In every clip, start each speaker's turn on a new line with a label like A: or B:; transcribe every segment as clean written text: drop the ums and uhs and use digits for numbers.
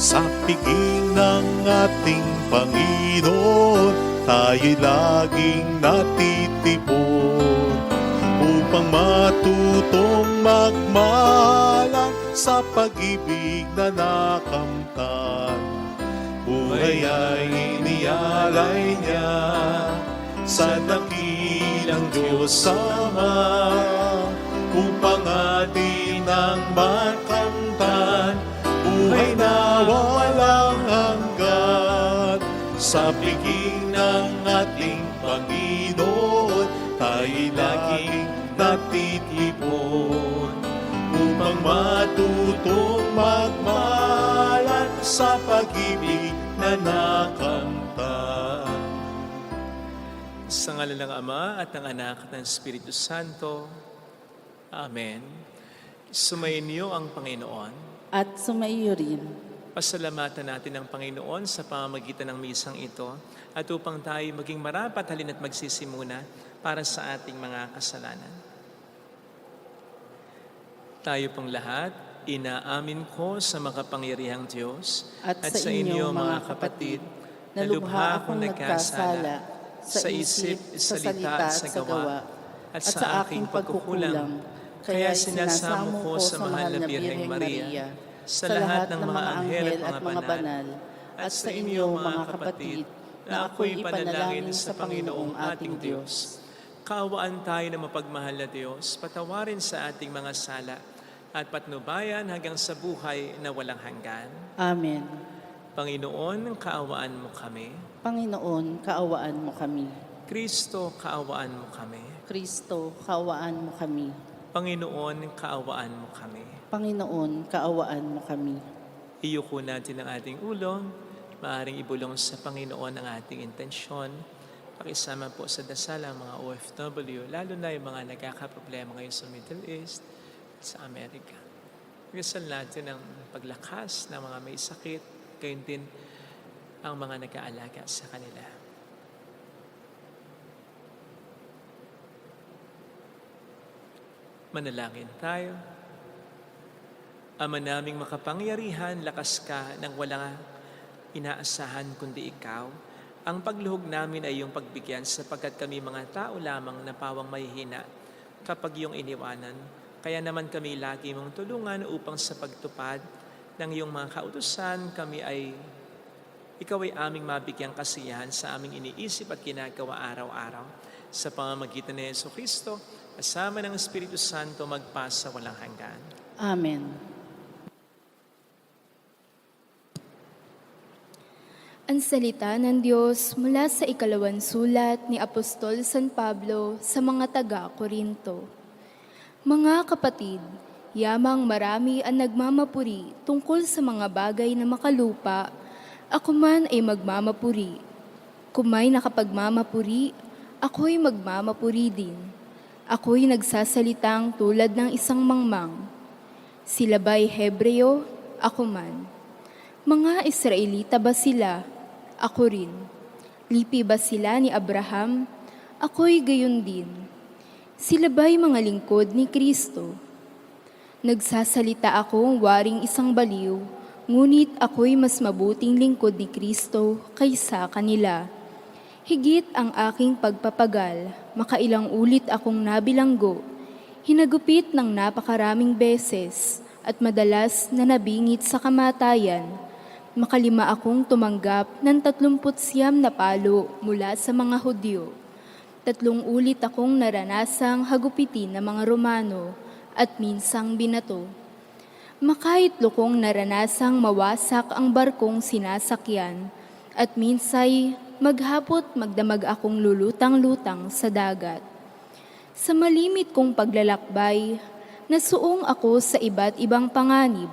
A: Sa piging ng ating Panginoon, tayo'y laging natitipon upang matutong magmalang sa pag-ibig na nakamtan. Buhay ay inialay niya sa dakilang Diyos Ama upang atin ang makamtan. Buhay na walang hanggan sa piging ng ating Panginoon, tayo'y laging natitipon upang matutong magmahalan sa pag-ibig na nakamtan.
B: Sa ngalan ng Ama at ng Anak at ng Espiritu Santo. Amen. Sumainyo ang Panginoon.
C: At sumaiyo rin.
B: Pasalamatan natin ang Panginoon sa pamamagitan ng misang ito at upang tayo maging marapat halin at magsisimuna para sa ating mga kasalanan. Tayo pong lahat, inaamin ko sa makapangyarihang Diyos
C: At sa inyo mga kapatid, na lubha akong nagkasala sa isip, sa salita at sa gawa, at sa aking pagkukulang. Kaya sinasamo ko sa mahal na Birheng Maria, sa lahat ng mga anghel at mga banal, at sa inyo mga kapatid, na ako'y panalangin sa Panginoong ating Diyos.
B: Kaawaan tayo na mapagmahal na Diyos, patawarin sa ating mga sala, at patnubayan hanggang sa buhay na walang hanggan.
C: Amen.
B: Panginoon, kaawaan mo kami.
C: Panginoon, kaawaan mo kami.
B: Kristo, kaawaan mo kami.
C: Kristo, kaawaan mo kami.
B: Panginoon, kaawaan mo kami.
C: Panginoon, kaawaan mo kami.
B: Iyuko natin ang ating ulo. Maaaring ibulong sa Panginoon ang ating intensyon. Pakisama po sa dasal ang mga OFW, lalo na yung mga nagkakaproblema ngayon sa Middle East at sa Amerika. Dasal natin ang paglakas ng mga may sakit, gayon din ang mga nag-aalaga sa kanila. Manalangin tayo. Ama naming makapangyarihan, lakas ka nang walang inaasahan kundi ikaw. Ang pagluhog namin ay iyong pagbigyan sapagkat kami mga tao lamang na pawang mahihina kapag iyong iniwanan. Kaya naman kami lagi mong tulungan upang sa pagtupad ng iyong mga kautusan, ikaw ay aming mabigyang kasiyahan sa aming iniisip at ginagawa araw-araw. Sa pamamagitan ni Jesucristo, kasama ng Espiritu Santo, magpasa walang hanggan.
C: Amen.
D: Ang salita ng Diyos mula sa ikalawang sulat ni Apostol San Pablo sa mga taga-Korinto. Mga kapatid, yamang marami ang nagmamapuri tungkol sa mga bagay na makalupa, ako man ay magmamapuri. Kung may nakapagmamapuri, ako'y magmamapuri din. Ako'y nagsasalitang tulad ng isang mangmang. Sila ba'y Hebreo? Ako man. Mga Israelita ba sila? Ako rin. Lipi ba sila ni Abraham? Ako'y gayon din. Sila ba'y mga lingkod ni Kristo? Nagsasalita akong waring isang baliw, ngunit ako'y mas mabuting lingkod ni Kristo kaysa kanila. Higit ang aking pagpapagal, makailang ulit akong nabilanggo, hinagupit ng napakaraming beses at madalas na nabingit sa kamatayan. Makalima akong tumanggap ng 39 na palo mula sa mga Hudyo. 3 ulit akong naranasang hagupitin ng mga Romano at minsang binato. Makaitlo kong naranasang mawasak ang barkong sinasakyan at minsay maghapot magdamag akong lulutang-lutang sa dagat. Sa malimit kong paglalakbay, nasuong ako sa iba't ibang panganib,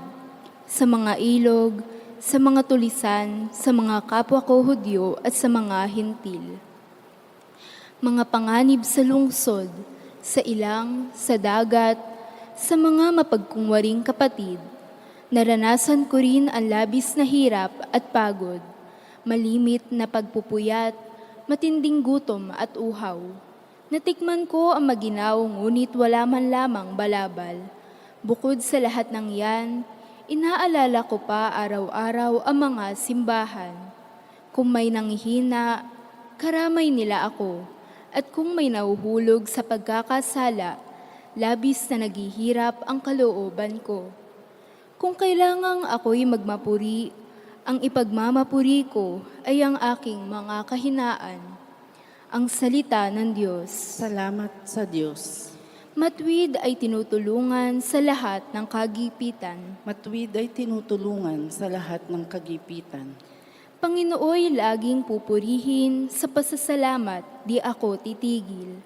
D: sa mga ilog, sa mga tulisan, sa mga kapwa ko Hudyo at sa mga Hintil. Mga panganib sa lungsod, sa ilang, sa dagat, sa mga mapagkungwaring kapatid. Naranasan ko rin ang labis na hirap at pagod, malimit na pagpupuyat, matinding gutom at uhaw. Natikman ko ang maginaw ngunit wala man lamang balabal. Bukod sa lahat ng yan, inaalala ko pa araw-araw ang mga simbahan. Kung may nanghihina, karamay nila ako. At kung may nahuhulog sa pagkakasala, labis na naghihirap ang kalooban ko. Kung kailangang ako'y magmapuri, ang ipagmamapuri ko ay ang aking mga kahinaan. Ang salita ng Diyos.
C: Salamat sa Diyos.
D: Matuwid ay tinutulungan sa lahat ng kagipitan.
C: Matuwid ay tinutulungan sa lahat ng kagipitan.
D: Panginooy laging pupurihin, sa pasasalamat di ako titigil.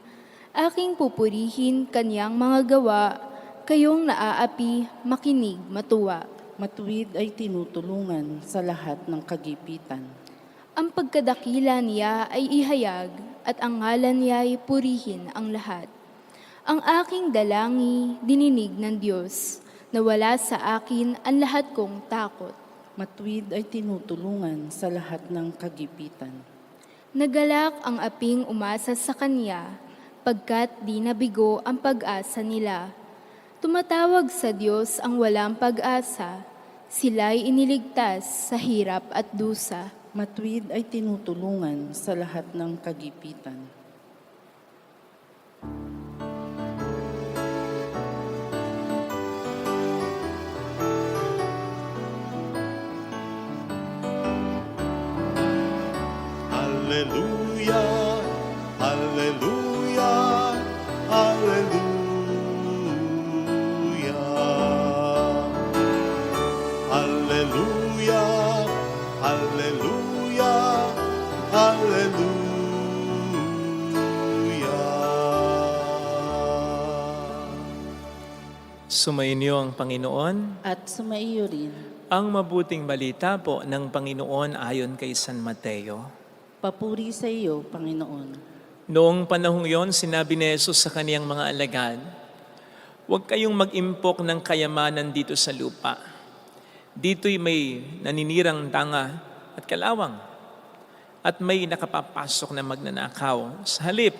D: Aking pupurihin kanyang mga gawa, kayong naaapi, makinig, matuwa.
C: Matuwid ay tinutulungan sa lahat ng kagipitan.
D: Ang pagkadakila niya ay ihayag, at ang ngalan niya ay purihin ang lahat. Ang aking dalangi, dininig ng Diyos, na wala sa akin ang lahat kong takot.
C: Matuwid ay tinutulungan sa lahat ng kagipitan.
D: Nagalak ang aping umasa sa Kanya, pagkat di nabigo ang pag-asa nila. Tumatawag sa Diyos ang walang pag-asa, sila'y iniligtas sa hirap at dusa.
C: Matuwid ay tinutulungan sa lahat ng kagipitan.
A: Hallelujah, hallelujah, hallelujah. Hallelujah, hallelujah, hallelujah.
B: Sumainyo ang Panginoon.
C: At sumaiyo rin,
B: Ang mabuting balita po ng Panginoon ayon kay San Mateo.
C: papuri sa iyo, Panginoon.
B: Noong panahong yon, sinabi ni Jesus sa kaniyang mga alagad, "Huwag kayong mag-impok ng kayamanan dito sa lupa. Dito'y may naninirang tanga at kalawang, at may nakapapasok na magnanakaw. Sa halip,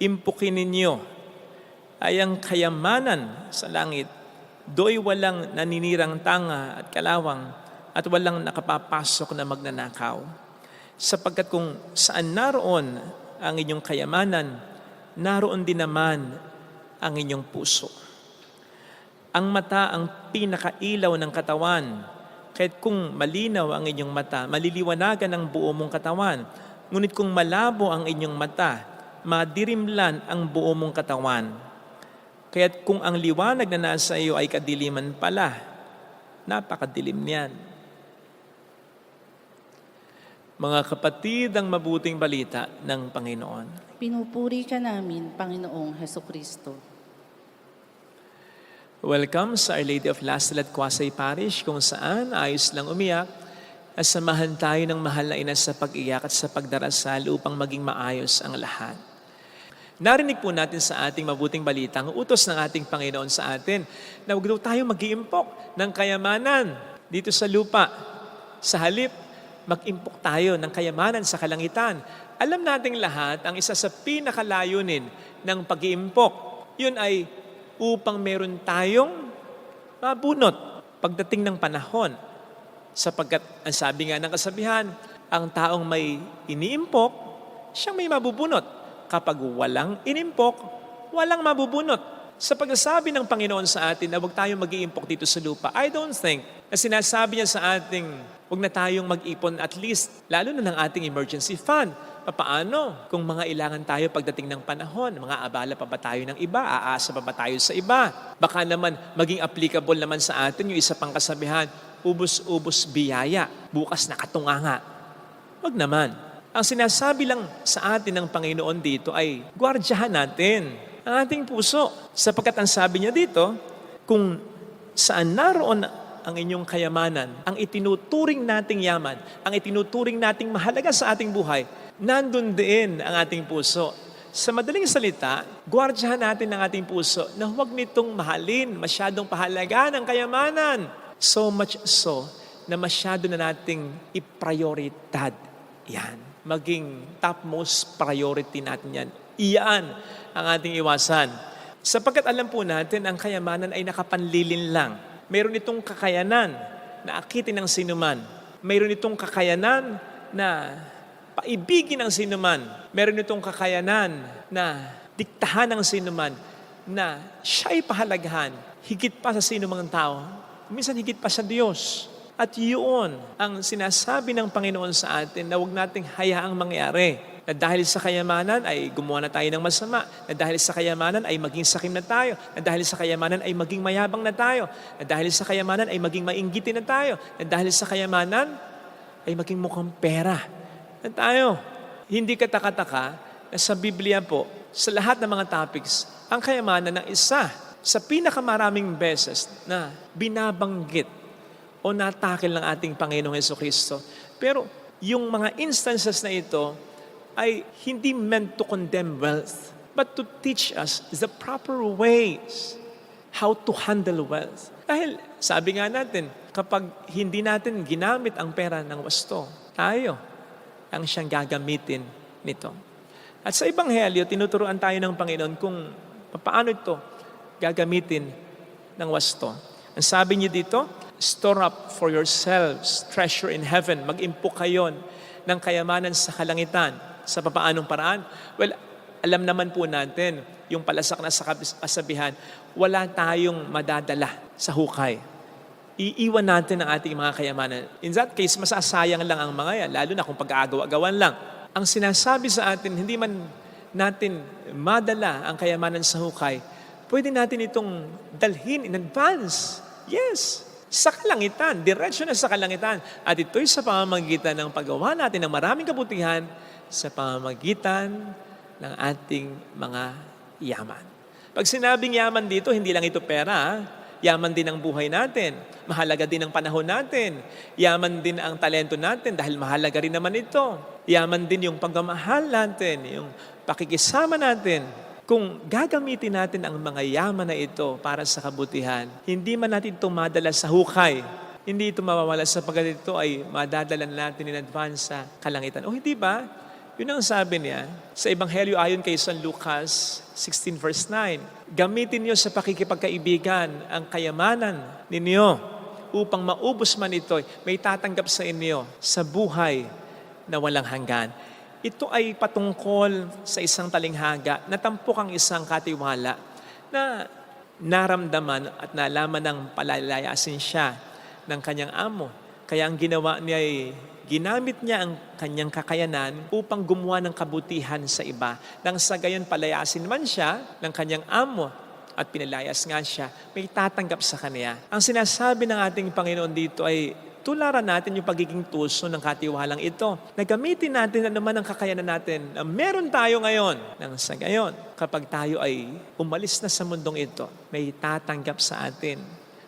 B: impukin ninyo ay ang kayamanan sa langit. Do'y walang naninirang tanga at kalawang, at walang nakapapasok na magnanakaw. Sapagkat kung saan naroon ang inyong kayamanan, naroon din naman ang inyong puso. Ang mata ang pinakailaw ng katawan. Kahit kung malinaw ang inyong mata, maliliwanagan ang buo mong katawan. Ngunit kung malabo ang inyong mata, madirimlan ang buo mong katawan. Kaya't kung ang liwanag na nasa iyo ay kadiliman pala, napakadilim niyan." Mga kapatid, ang mabuting balita ng Panginoon.
C: Pinupuri ka namin, Panginoong Hesukristo.
B: Welcome sa Our Lady of Lasal at Quasay Parish, kung saan ayos lang umiyak at samahan tayo ng mahal na ina sa pag-iyak at sa pagdarasal upang maging maayos ang lahat. Narinig po natin sa ating mabuting balita ang utos ng ating Panginoon sa atin na huwag daw tayo mag-iimpok ng kayamanan dito sa lupa. Sa halip, mag-impok tayo ng kayamanan sa kalangitan. Alam nating lahat, ang isa sa pinakalayunin ng pag-iimpok, yun ay upang meron tayong mabunot pagdating ng panahon. Sapagkat ang sabi nga ng kasabihan, ang taong may iniimpok, siyang may mabubunot. Kapag walang inimpok, walang mabubunot. Sa pagsasabi ng Panginoon sa atin na huwag tayong mag-iimpok dito sa lupa, I don't think na sinasabi niya sa ating huwag na tayong mag-ipon at least, lalo na ng ating emergency fund. Papaano kung mga ilangan tayo pagdating ng panahon? Mga abala pa ba tayo ng iba? Aasa pa ba tayo sa iba? Baka naman maging applicable naman sa atin yung isa pang kasabihan, ubos-ubos biyaya, bukas nakatunganga. Wag naman. Ang sinasabi lang sa atin ng Panginoon dito ay gwardyahan natin ang ating puso. Sapagkat ang sabi niya dito, kung saan naroon ang inyong kayamanan, ang itinuturing nating yaman, ang itinuturing nating mahalaga sa ating buhay, nandun din ang ating puso. Sa madaling salita, gwardyahan natin ang ating puso na huwag nitong mahalin, masyadong pahalagaan ang kayamanan. So much so na masyado na nating i-prioridad yan. Maging topmost priority natin yan. Iyan ang ating iwasan. Sapagkat alam po natin, ang kayamanan ay nakapanlilin lang Mayroon itong kakayanan na akitin ng sinuman. Mayroon itong kakayanan na paibigin ang sinuman. Mayroon itong kakayanan na diktahan ang sinuman, na siya'y pahalagahan higit pa sa sinumang tao. Minsan higit pa sa Diyos. At yun ang sinasabi ng Panginoon sa atin na huwag nating hayaang mangyari. Na dahil sa kayamanan ay gumawa na tayo ng masama. Na dahil sa kayamanan ay maging sakim na tayo. Na dahil sa kayamanan ay maging mayabang na tayo. Na dahil sa kayamanan ay maging mainggitin na tayo. Na dahil sa kayamanan ay maging mukhang pera na tayo. Hindi kataka-taka na sa Biblia po, sa lahat ng mga topics, ang kayamanan ng isa sa pinakamaraming beses na binabanggit o natakil ng ating Panginoong Jesucristo. Pero yung mga instances na ito ay hindi meant to condemn wealth, but to teach us the proper ways how to handle wealth. Dahil sabi nga natin, kapag hindi natin ginamit ang pera ng wasto, tayo ang siyang gagamitin nito. At sa Ebanghelyo, tinuturuan tayo ng Panginoon kung paano ito gagamitin ng wasto. Ang sabi niyo dito, store up for yourselves treasure in heaven. Mag-impok kayo ng kayamanan sa kalangitan. Sa papaanong paraan? Well, alam naman po natin, yung palasak na sa kasabihan, wala tayong madadala sa hukay. Iiwan natin ang ating mga kayamanan. In that case, masasayang lang ang mga yan, lalo na kung pag-aagaw-agawan lang. Ang sinasabi sa atin, hindi man natin madala ang kayamanan sa hukay, pwede natin itong dalhin in advance. Yes, sa kalangitan, diretsyo na sa kalangitan. At ito'y sa pamamagitan ng paggawa natin ng maraming kabutihan sa pamamagitan ng ating mga yaman. Pag sinabing yaman dito, hindi lang ito pera, ha? Yaman din ang buhay natin. Mahalaga din ang panahon natin. Yaman din ang talento natin dahil mahalaga rin naman ito. Yaman din yung pagmamahal natin, yung pakikisama natin. Kung gagamitin natin ang mga yaman na ito para sa kabutihan, hindi man natin ito madala sa hukay. Hindi ito mawawala sapagkat ito ay madadala natin in advance sa kalangitan. O hindi ba? Yun ang sabi niya sa Ebanghelyo ayon kay San Lucas 16 verse 9. Gamitin niyo sa pakikipagkaibigan ang kayamanan ninyo upang maubos man ito, may tatanggap sa inyo sa buhay na walang hanggan. Ito ay patungkol sa isang talinghaga na tampok ang isang katiwala na naramdaman at nalaman ng palalayasin siya ng kanyang amo. Kaya ang ginawa niya ay ginamit niya ang kanyang kakayanan upang gumawa ng kabutihan sa iba. Nang sa gayon palayasin man siya ng kanyang amo at pinalayas nga siya, may tatanggap sa kanya. Ang sinasabi ng ating Panginoon dito ay tularan natin yung pagiging tuso ng katiwalang ito. Na gamitin natin na naman ang kakayanan natin na meron tayo ngayon. Nang sa gayon, kapag tayo ay umalis na sa mundong ito, may tatanggap sa atin,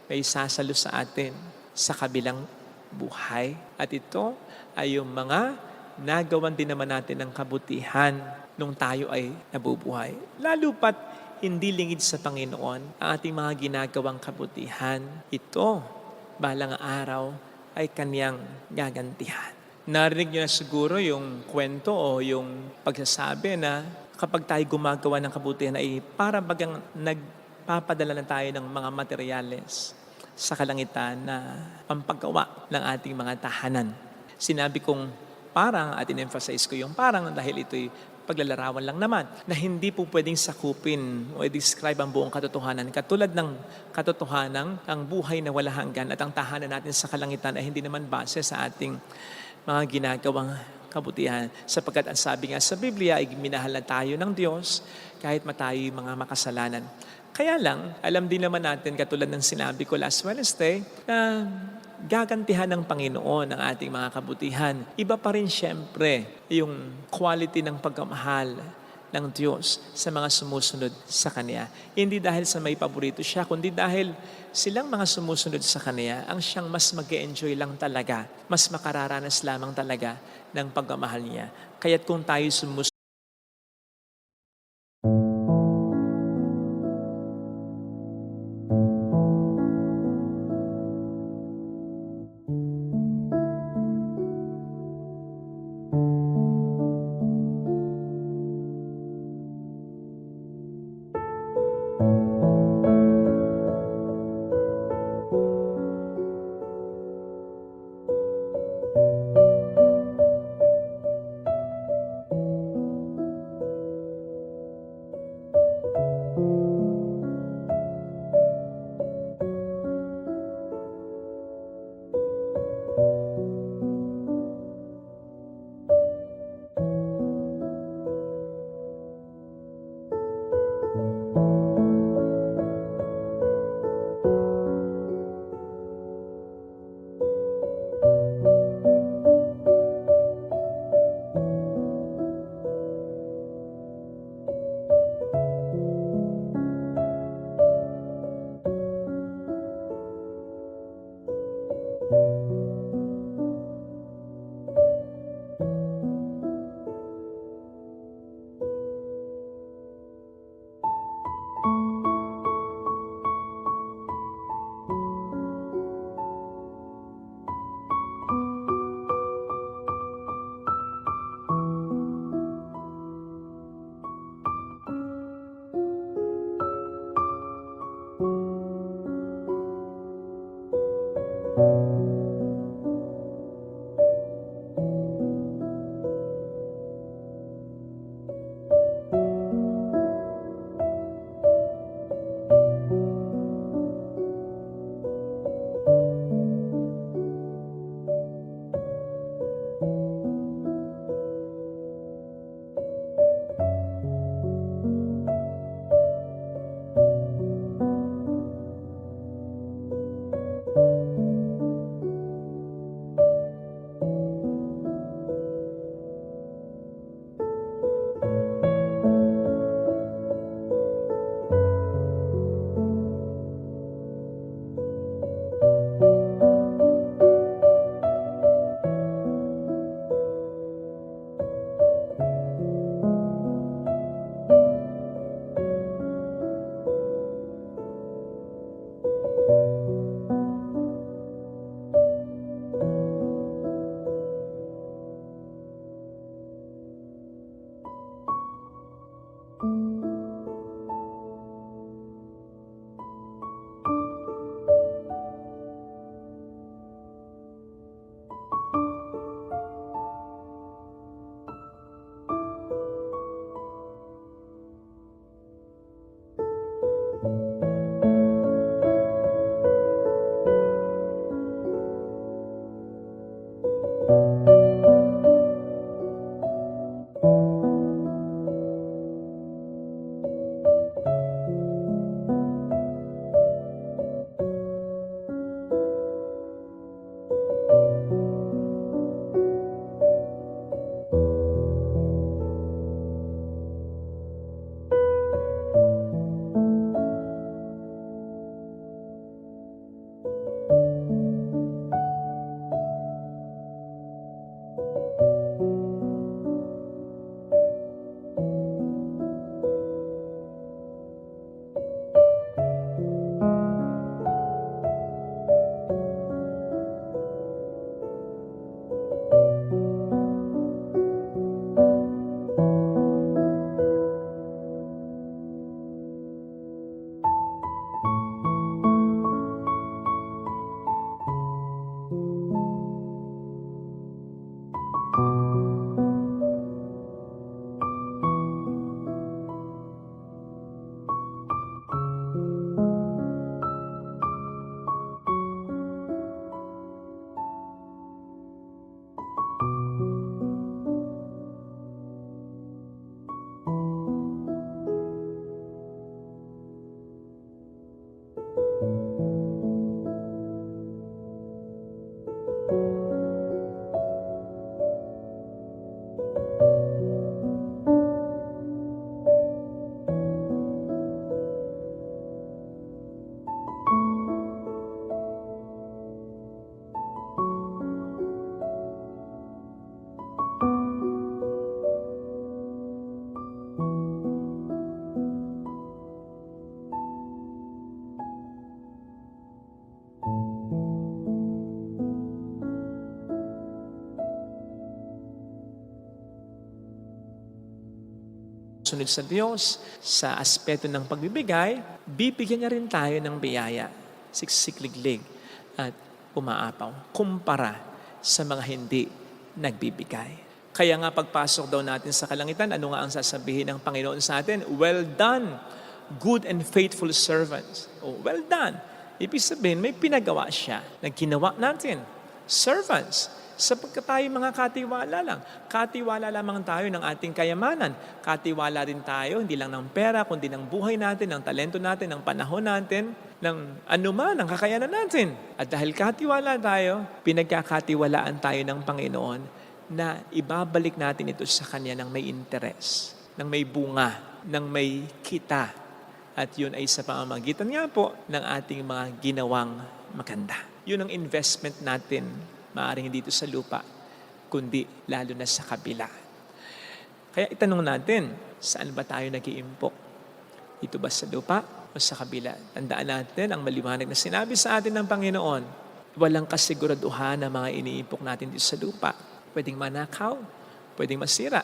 B: may sasalo sa atin sa kabilang buhay. At ito ay yung mga nagawan din naman natin ng kabutihan nung tayo ay nabubuhay. Lalo pat hindi lingid sa Panginoon ang ating mga ginagawang kabutihan. Ito, balang araw, ay kaniyang gagantihan. Narinig niyo na siguro yung kwento o yung pagsasabi na kapag tayo gumagawa ng kabutihan ay para bagang nagpapadala na tayo ng mga materyales sa kalangitan na pampagawa ng ating mga tahanan. Sinabi kong parang at in-emphasize ko yung parang dahil ito'y paglalarawan lang naman na hindi po pwedeng sakupin o i-describe ang buong katotohanan. Katulad ng katotohanan, ang buhay na wala hanggan at ang tahanan natin sa kalangitan ay hindi naman base sa ating mga ginagawang kabutihan. Sapagkat ang sabi nga sa Biblia ay minahal na tayo ng Diyos kahit matayo'y mga makasalanan. Kaya lang, alam din naman natin, katulad ng sinabi ko last Wednesday, na gagantihan ng Panginoon ang ating mga kabutihan. Iba pa rin siyempre yung quality ng pagmamahal ng Diyos sa mga sumusunod sa Kanya. Hindi dahil sa may paborito siya, kundi dahil silang mga sumusunod sa Kanya ang siyang mas mag-enjoy lang talaga, mas makararanas lamang talaga ng pagmamahal niya. Kaya't kung tayo sumusunod, pagsunod sa Diyos, sa aspeto ng pagbibigay, bibigyan niya rin tayo ng biyaya, siksikliglig at umaapaw, kumpara sa mga hindi nagbibigay. Kaya nga pagpasok daw natin sa kalangitan, ano nga ang sasabihin ng Panginoon sa atin? Well done, good and faithful servants. Oh, well done. Ibig sabihin, may pinagawa siya na ginawa natin. Servants. Sapagkat tayo mga katiwala lang. Katiwala lamang tayo ng ating kayamanan. Katiwala rin tayo, hindi lang ng pera, kundi ng buhay natin, ng talento natin, ng panahon natin, ng anuman, ng kakayanan natin. At dahil katiwala tayo, pinagkakatiwalaan tayo ng Panginoon na ibabalik natin ito sa Kanya ng may interes, ng may bunga, ng may kita. At yun ay sa pamamagitan nga po ng ating mga ginawang maganda. Yun ang investment natin, maaaring dito sa lupa, kundi lalo na sa kabila. Kaya itanong natin, saan ba tayo nag-iimpok? Ito ba sa lupa o sa kabila? Tandaan natin ang maliwanag na sinabi sa atin ng Panginoon, walang kasiguraduhan na mga iniimpok natin dito sa lupa. Pwedeng manakaw, pwedeng masira.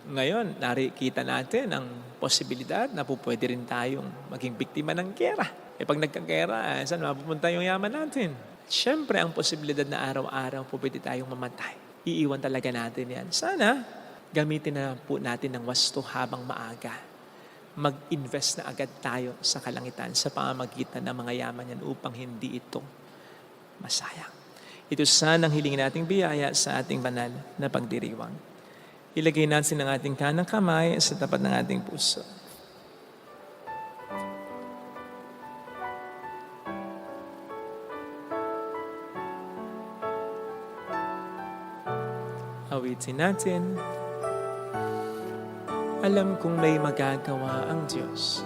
B: Ngayon, nakikita natin ang posibilidad na po pwede rin tayong maging biktima ng gera. Pag nagkagera, saan mapupunta yung yaman natin? Siyempre, ang posibilidad na araw-araw po pwede tayong mamatay. Iiwan talaga natin yan. Sana, gamitin na po natin ng wasto habang maaga. Mag-invest na agad tayo sa kalangitan sa pamamagitan ng mga yaman yan upang hindi ito masayang. Ito sana ang hilingin nating biyaya sa ating banal na pagdiriwang. Ilagay natin ang ating kanang kamay sa tapat ng ating puso. Awitin natin. Alam kong may magagawa ang Diyos.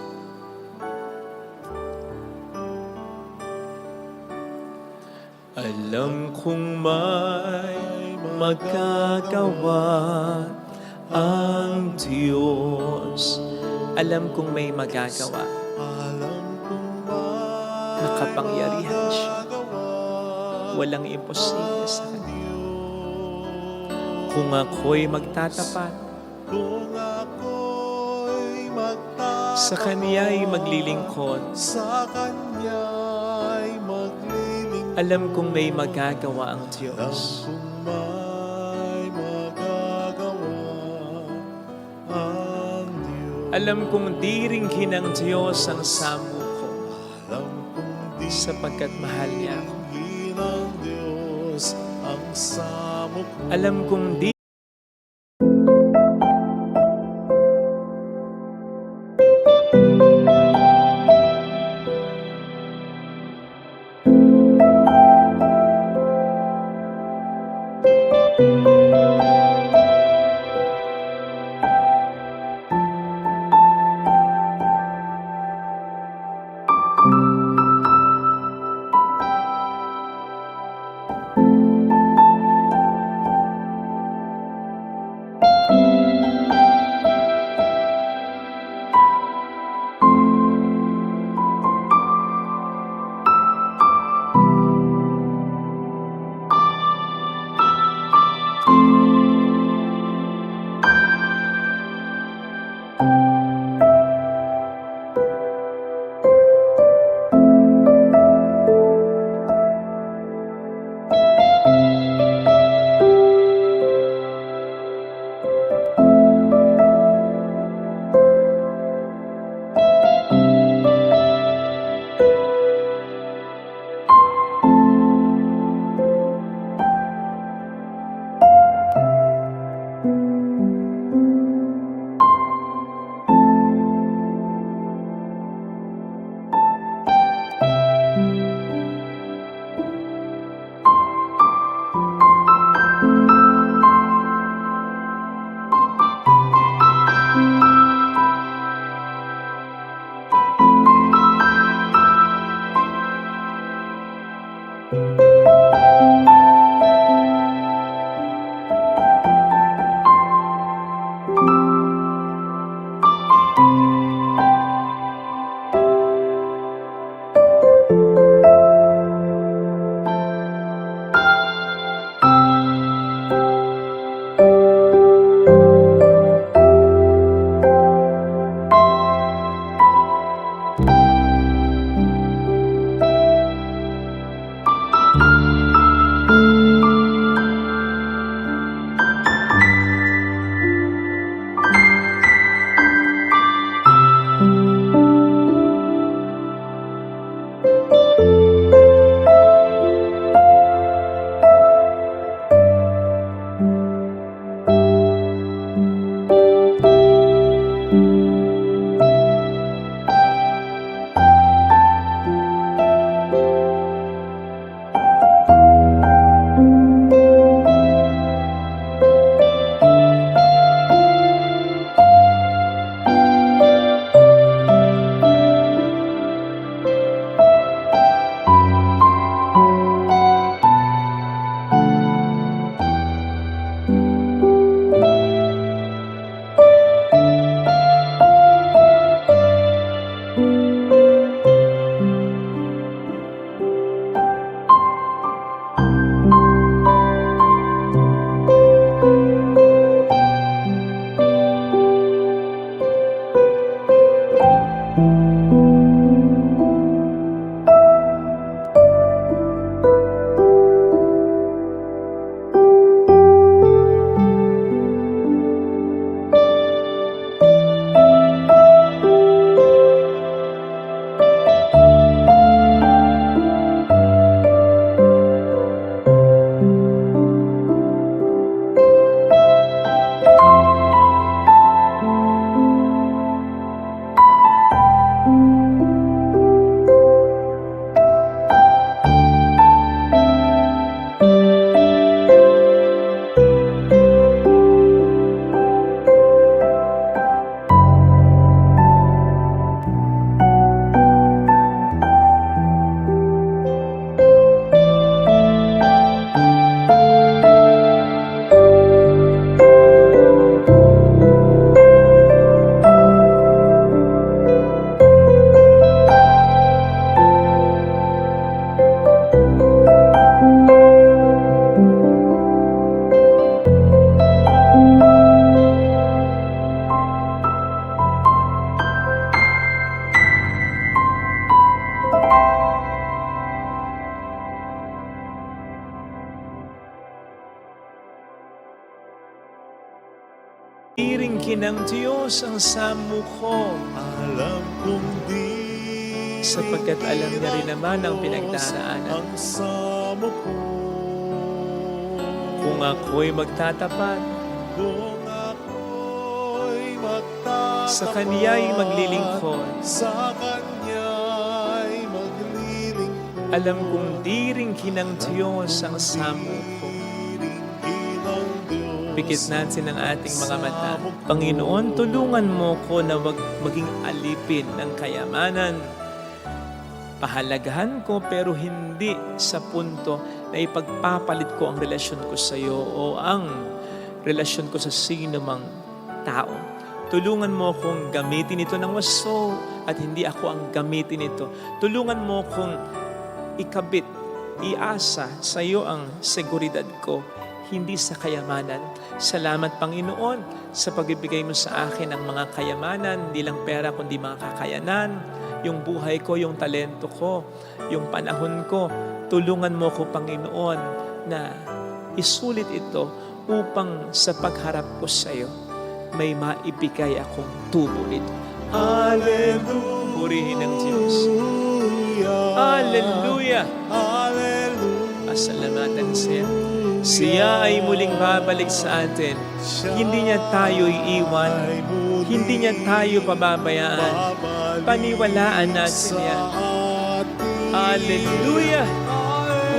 B: Alam kong may magagawa ang Diyos. Alam kong may magagawa. Makapangyarihan siya. Walang imposible sa Kanya. Kung ako'y magtatapat, sa Kanya'y maglilingkod, alam kong may magagawa ang Diyos. Alam kong diringgin ng Diyos ang samo ko, sapagkat mahal niya ako. Alam kong di kinang Diyos ang samo ko,
A: Alam kong di
B: sapagkat alam niya rin naman ang pinagdaraanan.
A: ang samo ko.
B: Kung ako'y magtatapat,
A: Kung ako'y magtatapat
B: sa Kaniya'y maglilingkod,
A: sa Kanya'y maglilingkod.
B: alam kong di rin kinang Diyos ang samo ko.
A: Iringin ang Diyos.
B: Pikit natin ang ating mga mata. Panginoon, tulungan mo ko na wag maging alipin ng kayamanan. Pahalagahan ko pero hindi sa punto na ipagpapalit ko ang relasyon ko sa iyo o ang relasyon ko sa sino mang tao. Tulungan mo akong gamitin ito ng wasto at hindi ako ang gamitin ito. Tulungan mo akong ikabit, iasa sa iyo ang seguridad ko, hindi sa kayamanan. Salamat, Panginoon, sa pagbibigay mo sa akin ng mga kayamanan, hindi lang pera kundi mga kakayanan, yung buhay ko, yung talento ko, yung panahon ko. Tulungan mo ko, Panginoon, na isulit ito upang sa pagharap ko sa iyo, may maibigay akong tubo nito.
A: Hallelujah.
B: Purihin ang Diyos. Hallelujah!
A: Hallelujah.
B: Pasalamatan siya. Siya ay muling babalik sa atin. Hindi niya tayo iiwan. Hindi niya tayo pababayaan. Paniwalaan natin yan. Hallelujah!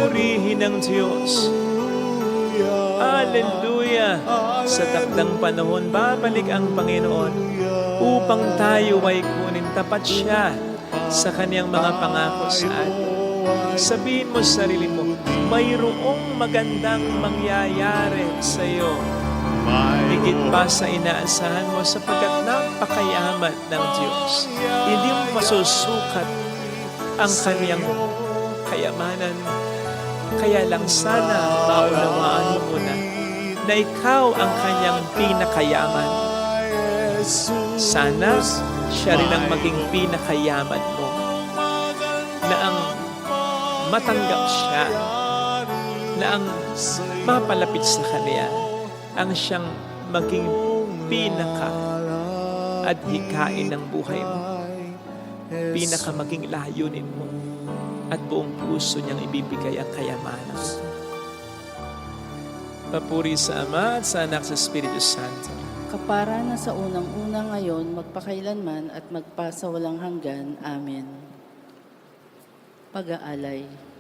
B: Purihin ang Diyos. Hallelujah! Sa takdang panahon, babalik ang Panginoon upang tayo ay kunin. Tapat siya sa kaniyang mga pangako sa atin. Sabihin mo sa sarili mo, mayroong magandang mangyayari sa iyo. Higit pa sa inaasahan mo sapagkat napakayaman ng Diyos. Hindi mo masusukat ang kaniyang kayamanan. Kaya lang sana maunawaan mo muna na ikaw ang kanyang pinakayaman. Sana siya rin ang maging pinakayaman mo. Na ang matanggap siya, na ang mapalapit sa Kanya, ang siyang maging pinaka at hikain ng buhay mo. Pinaka maging layunin mo at buong puso niyang ibibigay ang kayamanan. Papuri sa Ama at sa Anak sa Espiritu Santo.
C: Kapara na sa unang-una ngayon, magpakailanman at magpasawalang hanggan. Amen. Pag-aalay.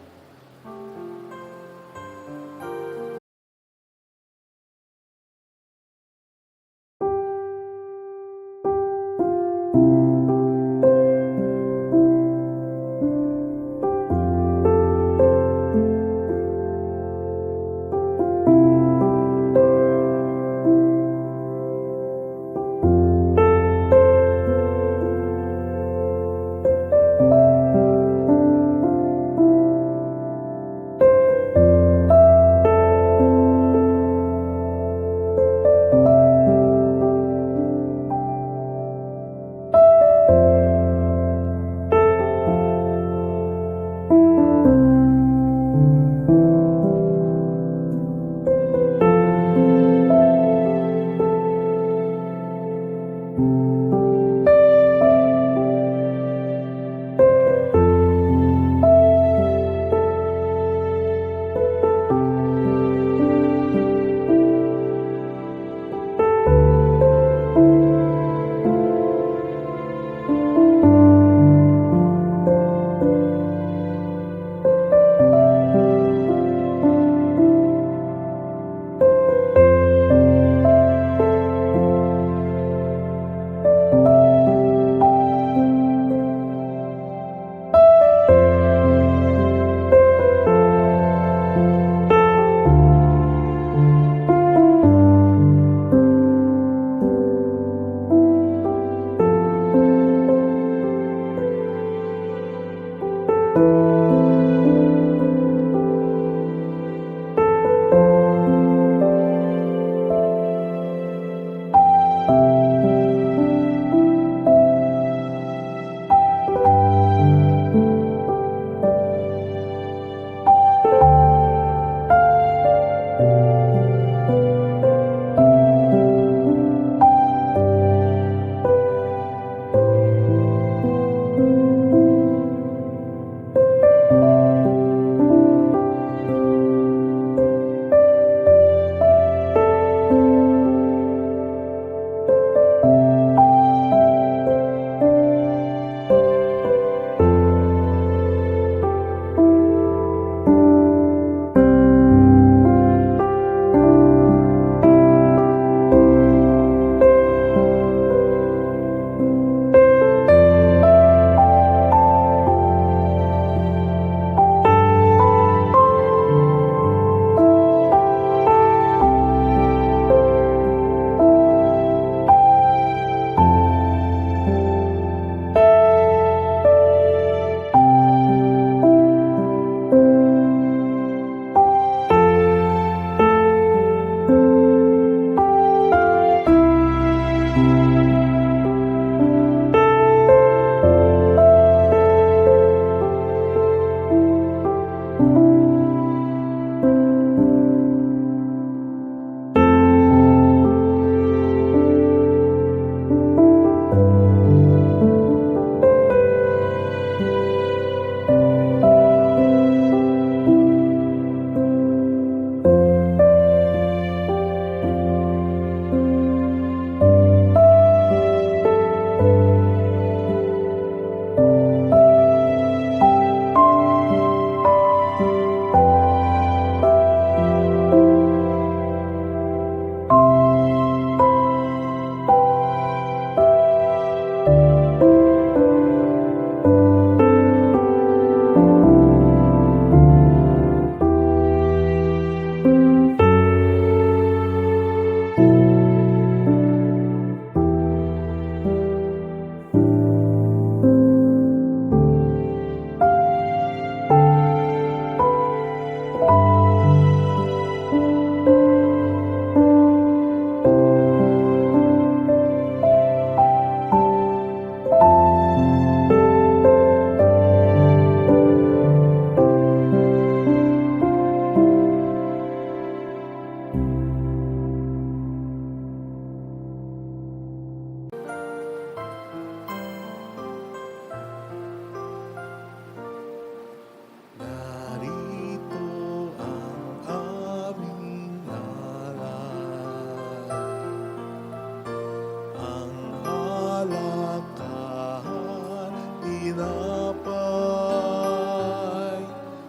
A: tinapay,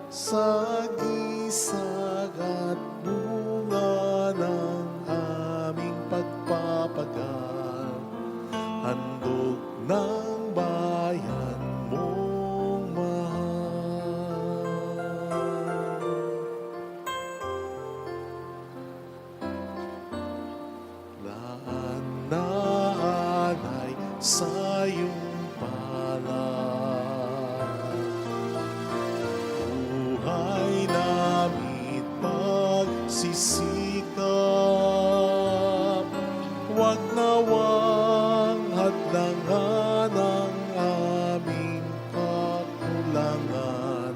A: sagisag at bunga ng aming pagpapagal, handog ng bayan mong mahal. Laan na alay sa iyong palad, buhay namin pagsisikap, huwag nawang hadlangan ang aming kakulangan,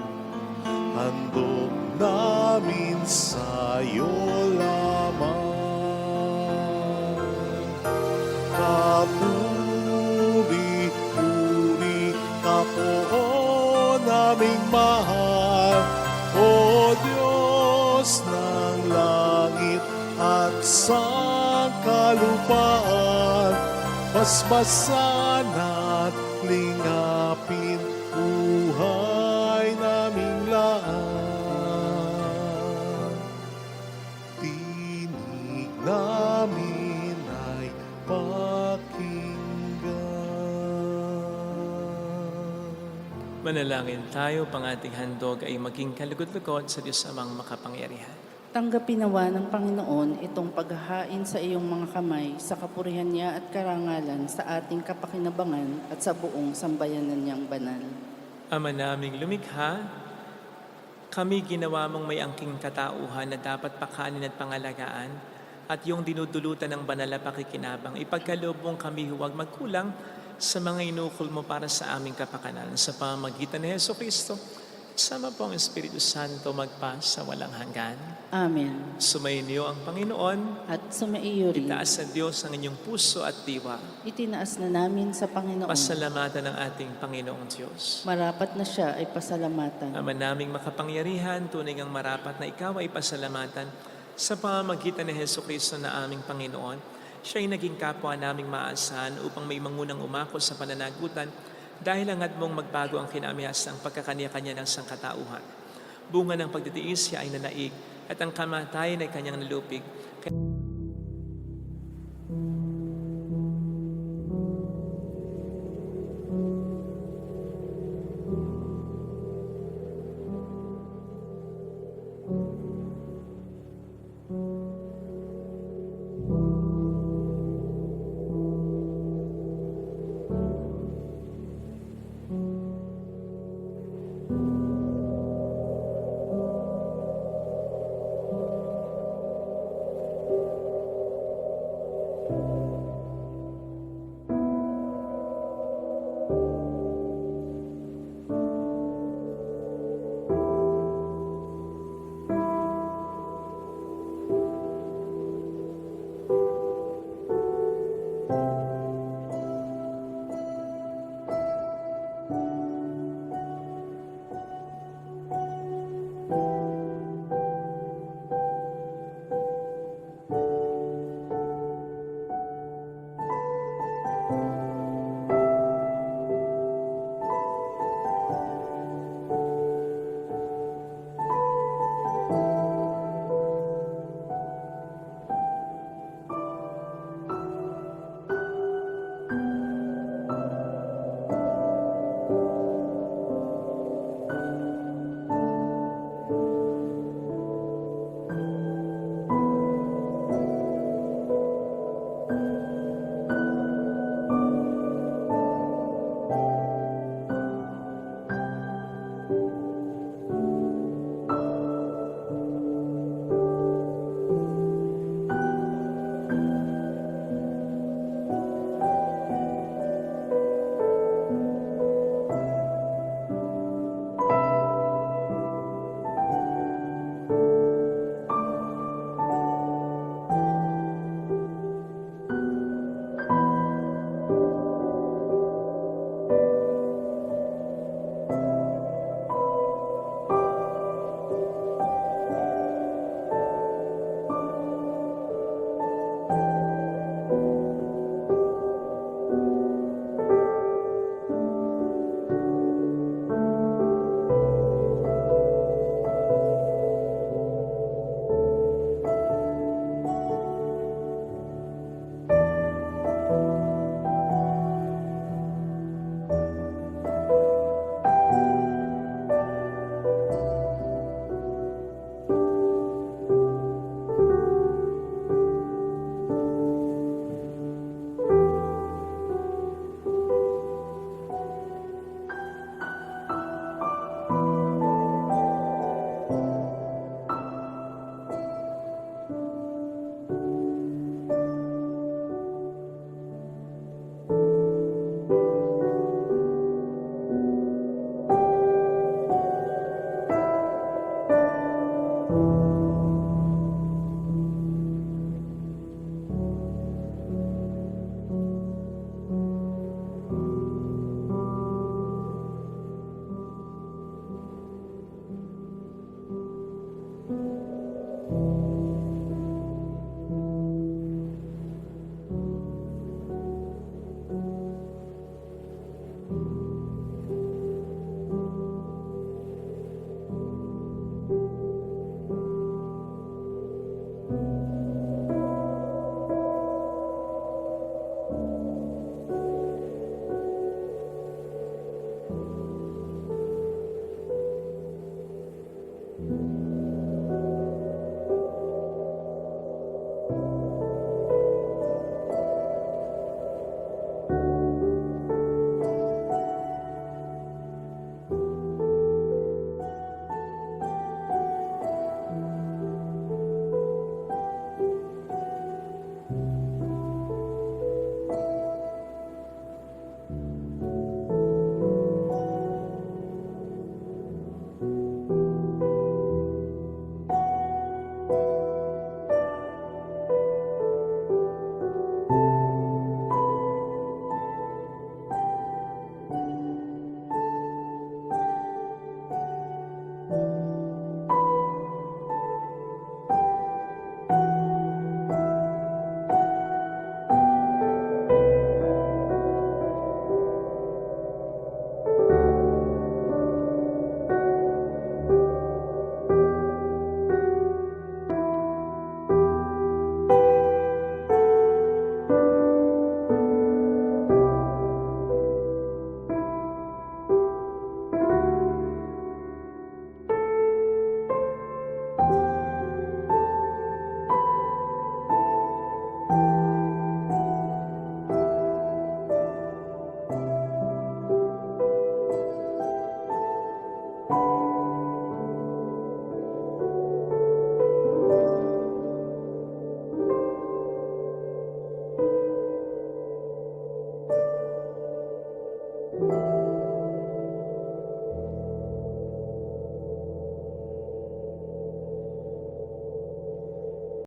A: handog namin sa iyo lamang. Kapuri-puri ka po naming mahal, O Diyos ng langit at sangkalupaan, basbasan at lingapin buhay naming laan. Tinig namin ay pakinggan.
B: Manalangin tayo, pang ating handog ay maging kalugod-lugod sa Diyos Amang makapangyarihan.
C: Tanggapin nawa ng Panginoon itong paghahain sa iyong mga kamay sa kapurihan niya at karangalan sa ating kapakinabangan at sa buong sambayanan niyang banal.
B: Ama naming lumikha, kami ginawa mong may angking katauhan na dapat pakanin at pangalagaan, at yung dinudulutan ng banal na pakikinabang, ipagkaloob mong kami huwag magkulang sa mga inukol mo para sa aming kapakanan. Sa pamamagitan ni Jesucristo, sama po ang Espiritu Santo magpa sa walang hanggan.
C: Amen.
B: Sumainyo ang Panginoon.
C: At sumaiyo rin,
B: Itaas sa Diyos ang inyong puso at diwa.
C: itinaas na namin sa Panginoon.
B: Pasalamatan ng ating Panginoong Diyos.
C: Marapat na siya ay pasalamatan.
B: Ama naming makapangyarihan, tunay ngang marapat na ikaw ay pasalamatan sa pamamagitan ni Jesucristo na aming Panginoon. Siya ay naging kapwa naming maasahan upang may mangunang umako sa pananagutan dahil hangad mong magbago ang kinamihasang pagkakanya-kanya ng sangkatauhan. Bunga ng pagtitiis siya ay nanaig at ang kamatayan ay kanyang nalupig.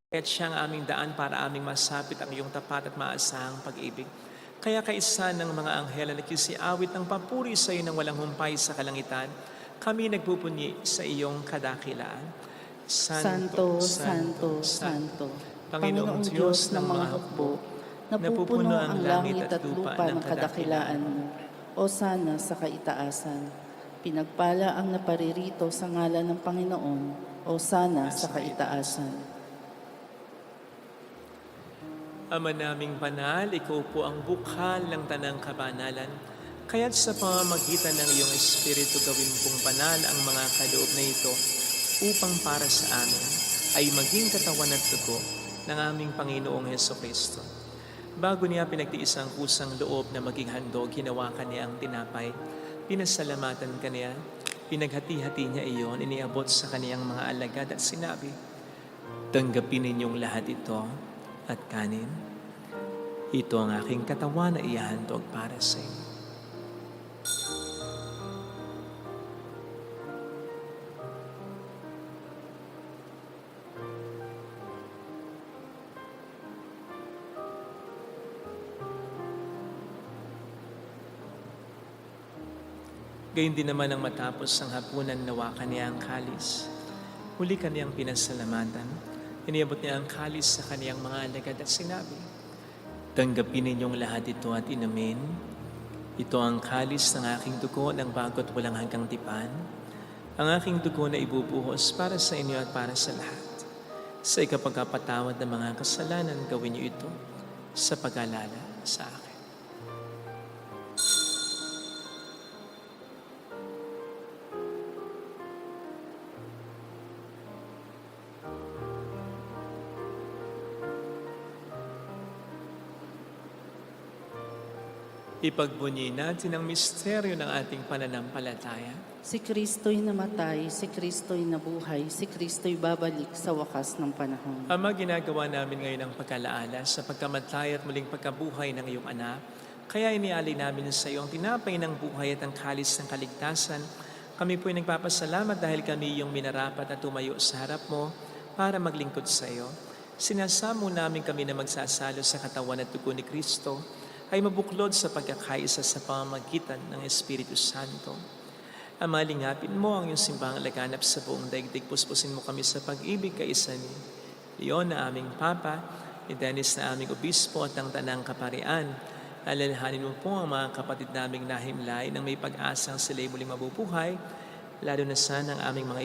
B: At siya ang aming daan para aming masapit ang iyong tapat at maasahang pag-ibig. Kaya kaisa ng mga anghel na nagsisiawit ng papuri sa iyo ng walang humpay sa kalangitan, kami nagpupunyi sa iyong kadakilaan.
C: Santo, Santo, Santo, Panginoong Diyos ng mga hukbo, napupuno ang langit at lupa ng kadakilaan mo. O sana sa kaitaasan. Pinagpala ang naparirito sa ngalan ng Panginoon. O sana sa kaitaasan.
B: Ama naming banal, ikaw po ang bukal ng tanang kabanalan. Kaya't sa pamamagitan ng iyong Espiritu gawin pong banal ang mga kaloob na ito upang para sa amin ay maging katawan at dugo ng aming Panginoong Hesukristo. Bago niya pinagtiis ang kusang loob na maging handog, ginawa kaniya ang tinapay, pinasalamatan kaniya, pinaghati-hati niya iyon, iniabot sa kaniyang mga alagad at sinabi, "Tanggapin ninyong lahat ito at kanin. Ito ang aking katawan na ihahandog para sa inyo." Gayun din naman ang matapos ang hapunan, nawakan niya ang kalis. Huli kaniyang pinasalamatan. Iniabot niya ang kalis sa kaniyang mga alagad at sinabi, "Tanggapin ninyong lahat ito at inumin. Ito ang kalis ng aking dugo ng bago't walang hanggang tipan. Ang aking dugo na ibubuhos para sa inyo at para sa lahat. Sa ikapagkapatawad ng mga kasalanan, gawin niyo ito sa pag-alala sa akin." Ipagbunyi natin ang misteryo ng ating pananampalataya.
C: Si Kristo'y namatay, si Kristo'y nabuhay, si Kristo'y babalik sa wakas ng panahon.
B: Ama, ginagawa namin ngayon ang pagkalaala sa pagkamatay at muling pagkabuhay ng iyong anak. Kaya inialay namin sa iyo ang tinapay ng buhay at ang kalis ng kaligtasan. Kami po'y nagpapasalamat dahil kami iyong minarapat at tumayo sa harap mo para maglingkod sa iyo. Sinasamo namin kami na magsasalo sa katawan at dugo ni Kristo ay mabuklod sa pagkakaisa sa pamamagitan ng Espiritu Santo. Ama, lingapin mo ang iyong simbahang laganap sa buong daigdig. Puspusin mo kami sa pag-ibig kaisa ni Leon na aming Papa, ni Dennis na aming Obispo at ang Tanang Kaparian. Alalahanin mo po ang mga kapatid naming nahimlay nang may pag-asang sila'y muling mabubuhay, lalo na sana ang aming mga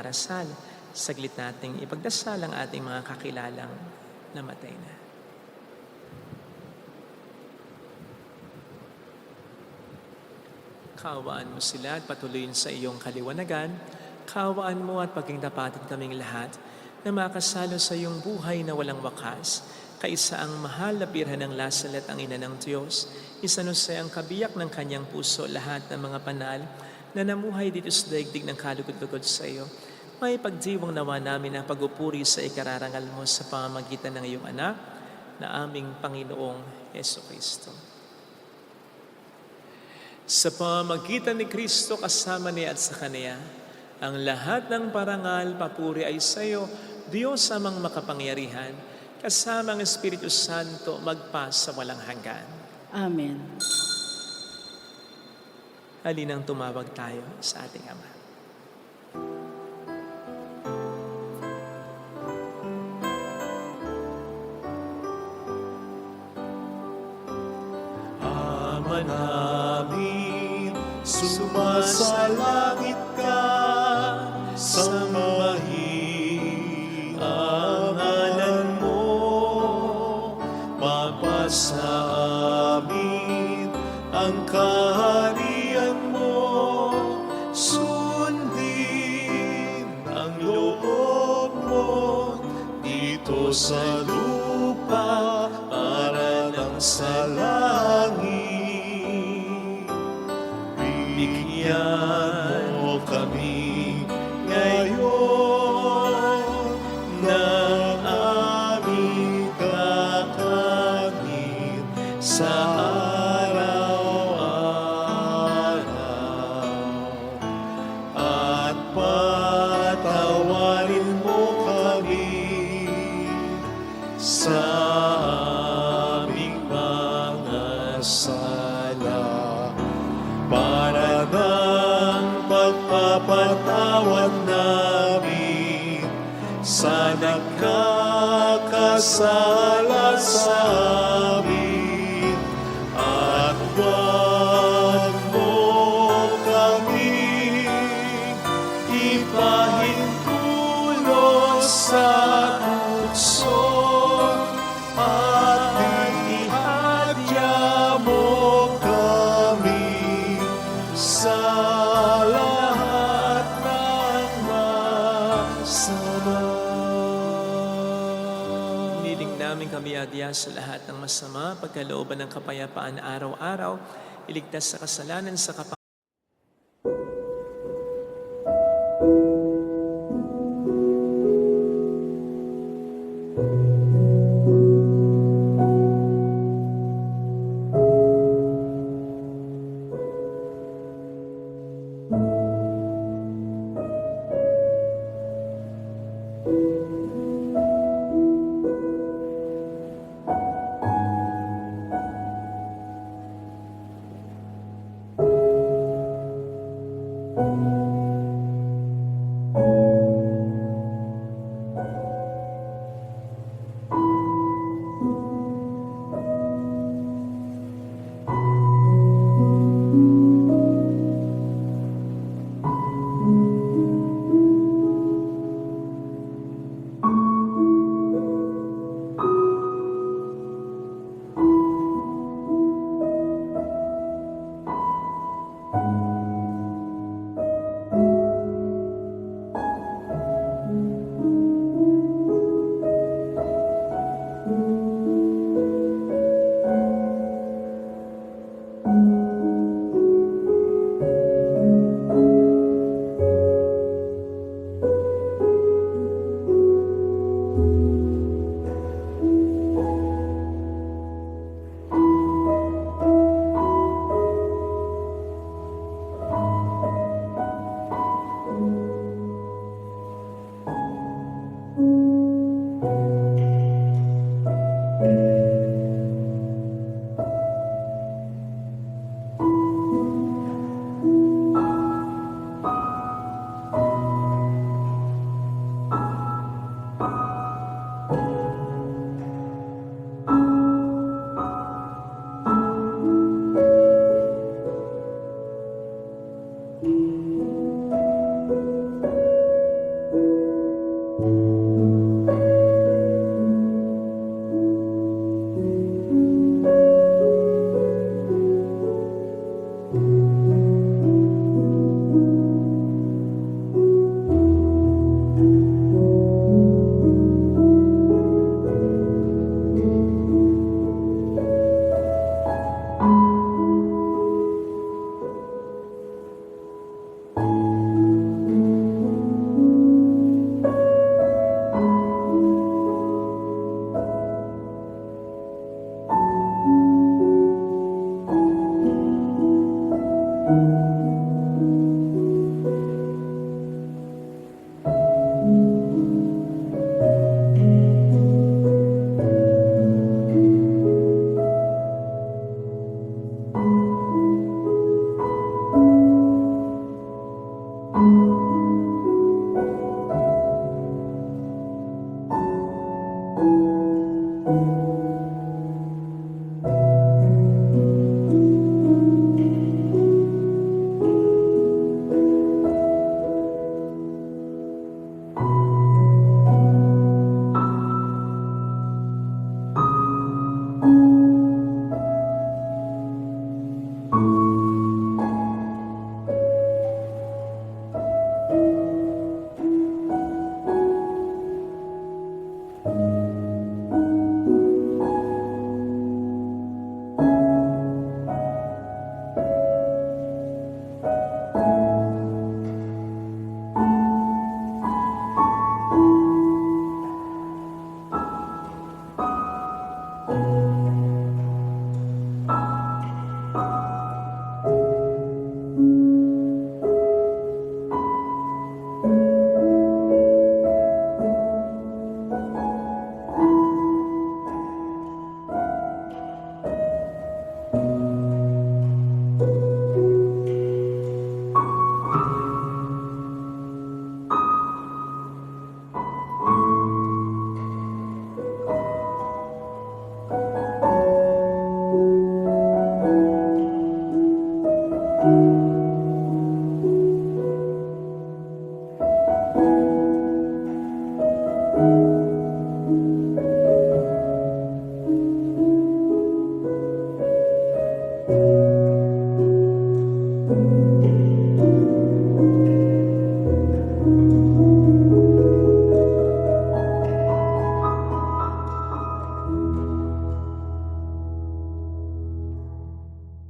B: darasal, saglit nating ipagdasal ang ating mga kakilalang namatay na. Kaawaan mo sila at patuloyin sa iyong kaliwanagan. Kaawaan mo at paging tapatin kaming lahat na makasalo sa iyong buhay na walang wakas. Kaisa ang mahal na birhen ng Lasalet ang ina ng Diyos. Isanusay ang kabiyak ng kanyang puso lahat ng mga banal na namuhay dito sa daigdig ng kalugod-lugod sa iyo. May pagdiwang nawa namin ang pag-upuri sa ikararangal mo sa pamamagitan ng iyong anak na aming Panginoong Jesucristo. Sa pamamagitan ni Kristo kasama niya at sa Kanya, ang lahat ng parangal, papuri ay sa iyo, Diyos amang makapangyarihan, kasama ang Espiritu Santo magpa sa walang hanggan.
C: Amen.
B: Halinang tumawag tayo sa ating Ama.
A: Ama namin, sumasalangit ka, sambahin ang ngalan mo, mapasa amin ang kaharian mo, sundin ang loob mo dito sa lupa para ng sa langit. Bigyan mo kami ngayon ng aming kakanin sa araw-araw. At patawarin mo kami sa aming mga sala para ng pagpapatawad namin sa nagkakasala sa amin. At huwag mo kami ipahintulot sa tukso at ihadya mo kami sa lahat ng masama.
B: Niling namin kami adya sa lahat ng masama, pagkalooban ng kapayapaan araw-araw, iligtas sa kasalanan sa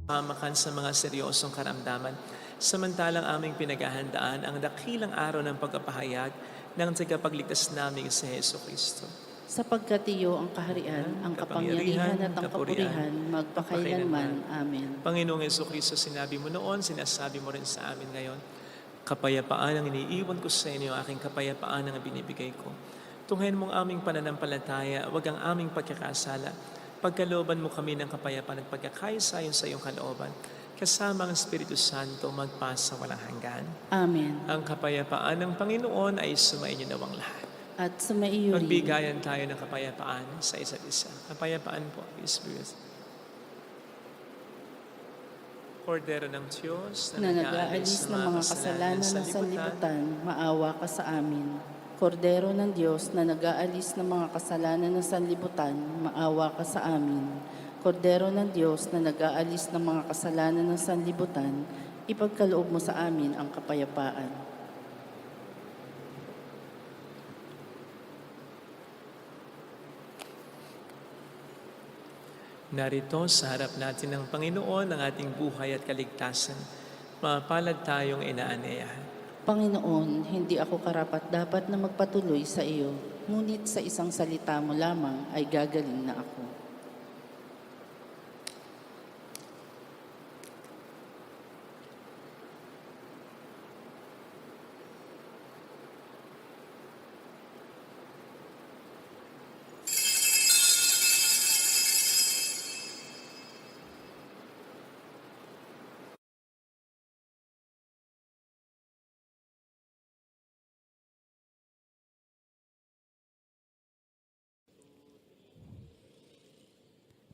B: pamakan sa mga seryosong karamdaman. Samantalang aming pinaghahandaan ang dakilang araw ng pagpapahayag ng tagapagligtas naming si Heso Kristo.
C: Sapagkat iyo ang kaharian, ang kapangyarihan at ang kapurihan, magpakailanman. Amen.
B: Panginoong Heso Kristo, sinabi mo noon, sinasabi mo rin sa amin ngayon, kapayapaan ang iniiwan ko sa inyo, aking kapayapaan ang binibigay ko. Tunghayan mong aming pananampalataya, wag ang aming pagkakasala. Pagkalooban mo kami ng kapayapaan at pagkakaisa ayon sa iyong kalooban, kasama ang Espiritu Santo magpasa walang hanggan.
C: Amen.
B: Ang kapayapaan ng Panginoon ay sumainyo nawang lahat.
C: At sumaiyo rin.
B: Magbigayan tayo ng kapayapaan sa isa't isa. Kapayapaan po, Peace be with you. Kordero ng Diyos
C: Na nag-aalis ng mga kasalanan ng sanlibutan, maawa ka sa amin. Kordero ng Diyos na nag-aalis ng mga kasalanan ng sanlibutan, maawa ka sa amin. Kordero ng Diyos na nag-aalis ng mga kasalanan ng sanlibutan, ipagkaloob mo sa amin ang kapayapaan.
B: Narito sa harap natin ng Panginoon ang ating buhay at kaligtasan. Mapalad tayong inaaneyahan.
C: Panginoon, hindi ako karapat-dapat na magpatuloy sa iyo, ngunit sa isang salita mo lamang ay gagaling na ako.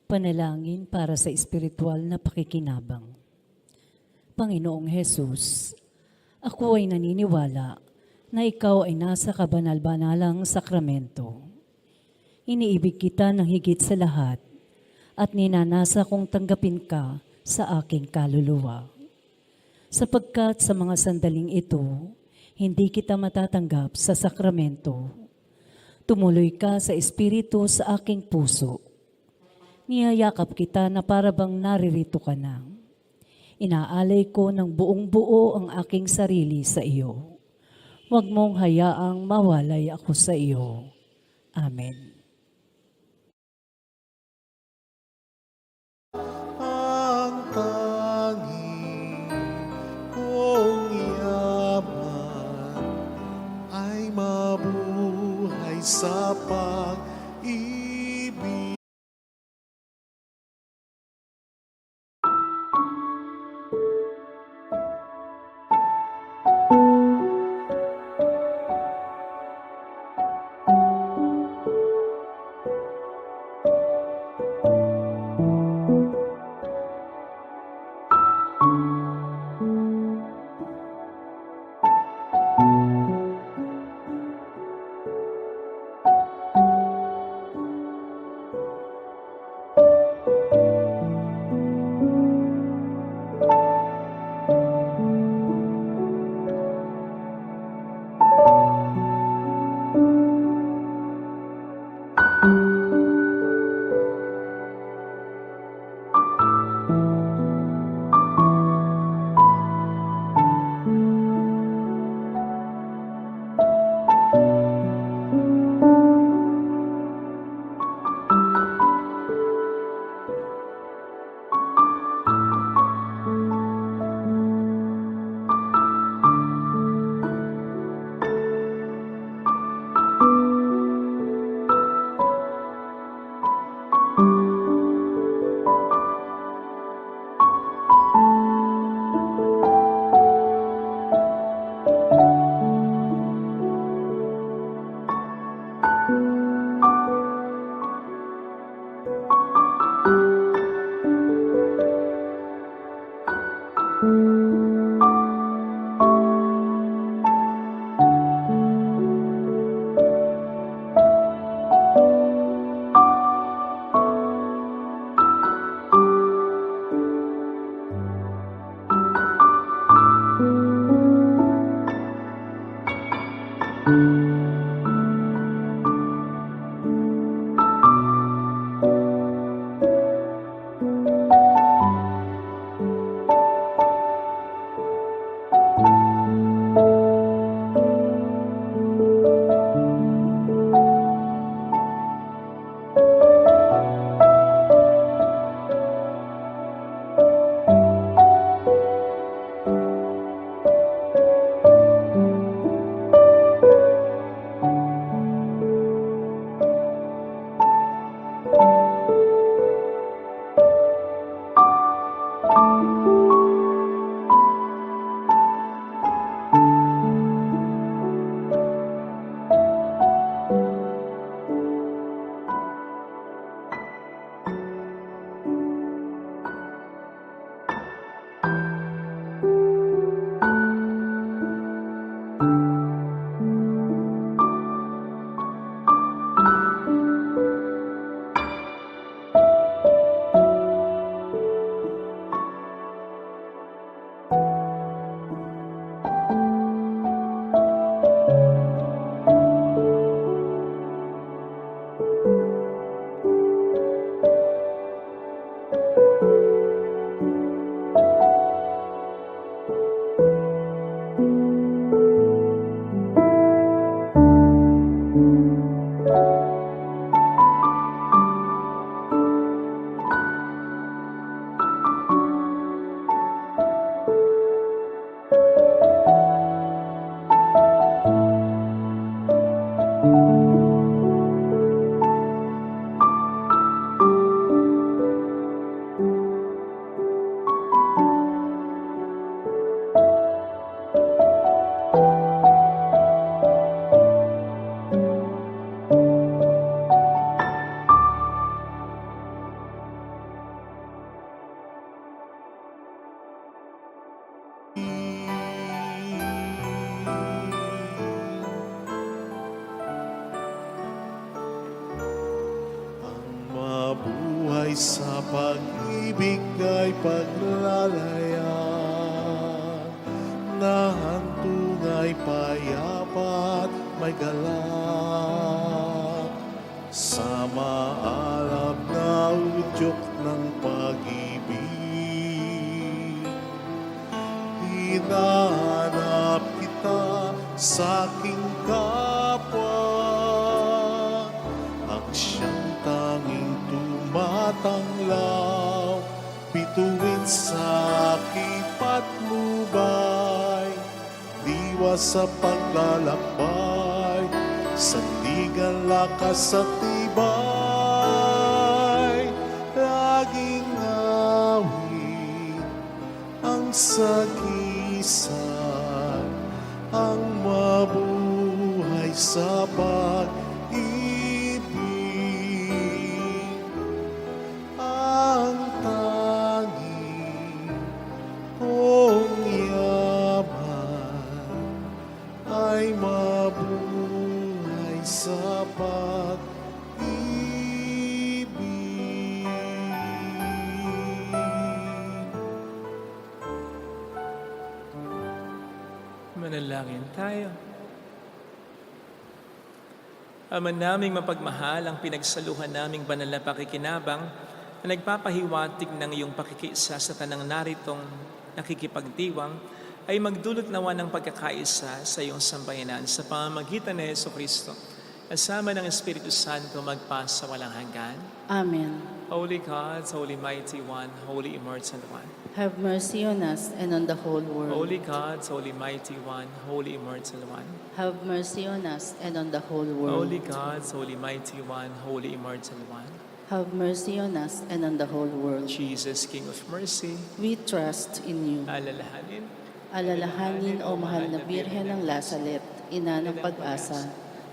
E: Panalangin para sa espiritual na pakikinabang. Panginoong Hesus, ako ay naniniwala na ikaw ay nasa kabanal-banalang sakramento. Iniibig kita ng higit sa lahat at ninanasa kong tanggapin ka sa aking kaluluwa. Sapagkat sa mga sandaling ito, hindi kita matatanggap sa sakramento. Tumuloy ka sa espiritu sa aking puso. Niyayakap kita na parabang naririto ka na. Inaalay ko ng buong buo ang aking sarili sa iyo. Huwag mong hayaang mawalay ako sa iyo. Amen.
A: Ang tanging kong yaman ay mabuhay sa pag-ibig. buhay sa pag-ibig ay paglalaya, na hantong ay payapat may galak, sa maalab na udyok ng pag-ibig. Hinahanap kita sa aking kapwa, ang siyang tanging tumatanglaw, bituin sa aking patnubay, diwa sa paglalakbay, sandigan lakas at tibay, laging awit ang sagisag, ang mabuhay sa pag-ibig, ang tanging kong yaman ay mabuhay sa pag-ibig.
B: Manalangin tayo. Ama naming mapagmahal, ang pinagsaluhan naming banal na pakikinabang na nagpapahiwatig ng iyong pakikiisa sa tanang naritong nakikipagdiwang ay magdulot nawa ng pagkakaisa sa iyong sambayanan sa pamamagitan ni Jesucristo. Kasama ng Espiritu Santo magpa sa walang hanggan.
C: Amen.
B: Holy God, Holy Mighty One, Holy Immortal One.
C: Have mercy on us and on the whole world.
B: Holy God, Holy Mighty One, Holy Immortal One.
C: Have mercy on us and on the whole world.
B: Holy God, Holy Mighty One, Holy Immortal One.
C: Have mercy on us and on the whole world.
B: Jesus, King of Mercy,
C: We trust in you.
B: alalahanin.
C: Alalahanin, O mahal na Birhen ng Lasalet, ina ng pag-asa,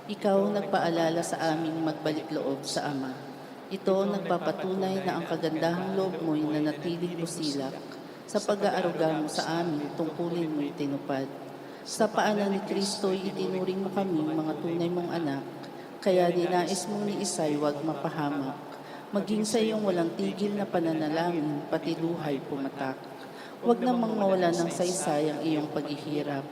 C: ikaw nagpaalala sa aming magbalik loob sa Ama. Ito nagpapatunay na ang kagandahang loob mo'y nanatiling busilak. Sa pag-aaruga mo sa amin, tungkulin mo'y tinupad. Sa paanan ni Kristo'y itinuring mo kami mga tunay mong anak, kaya dinais mong ni Isay huwag mapahamak. Maging sa iyong walang tigil na pananalangin, pati luhay pumatak. Huwag namang mawala ng saysay ang iyong paghihirap.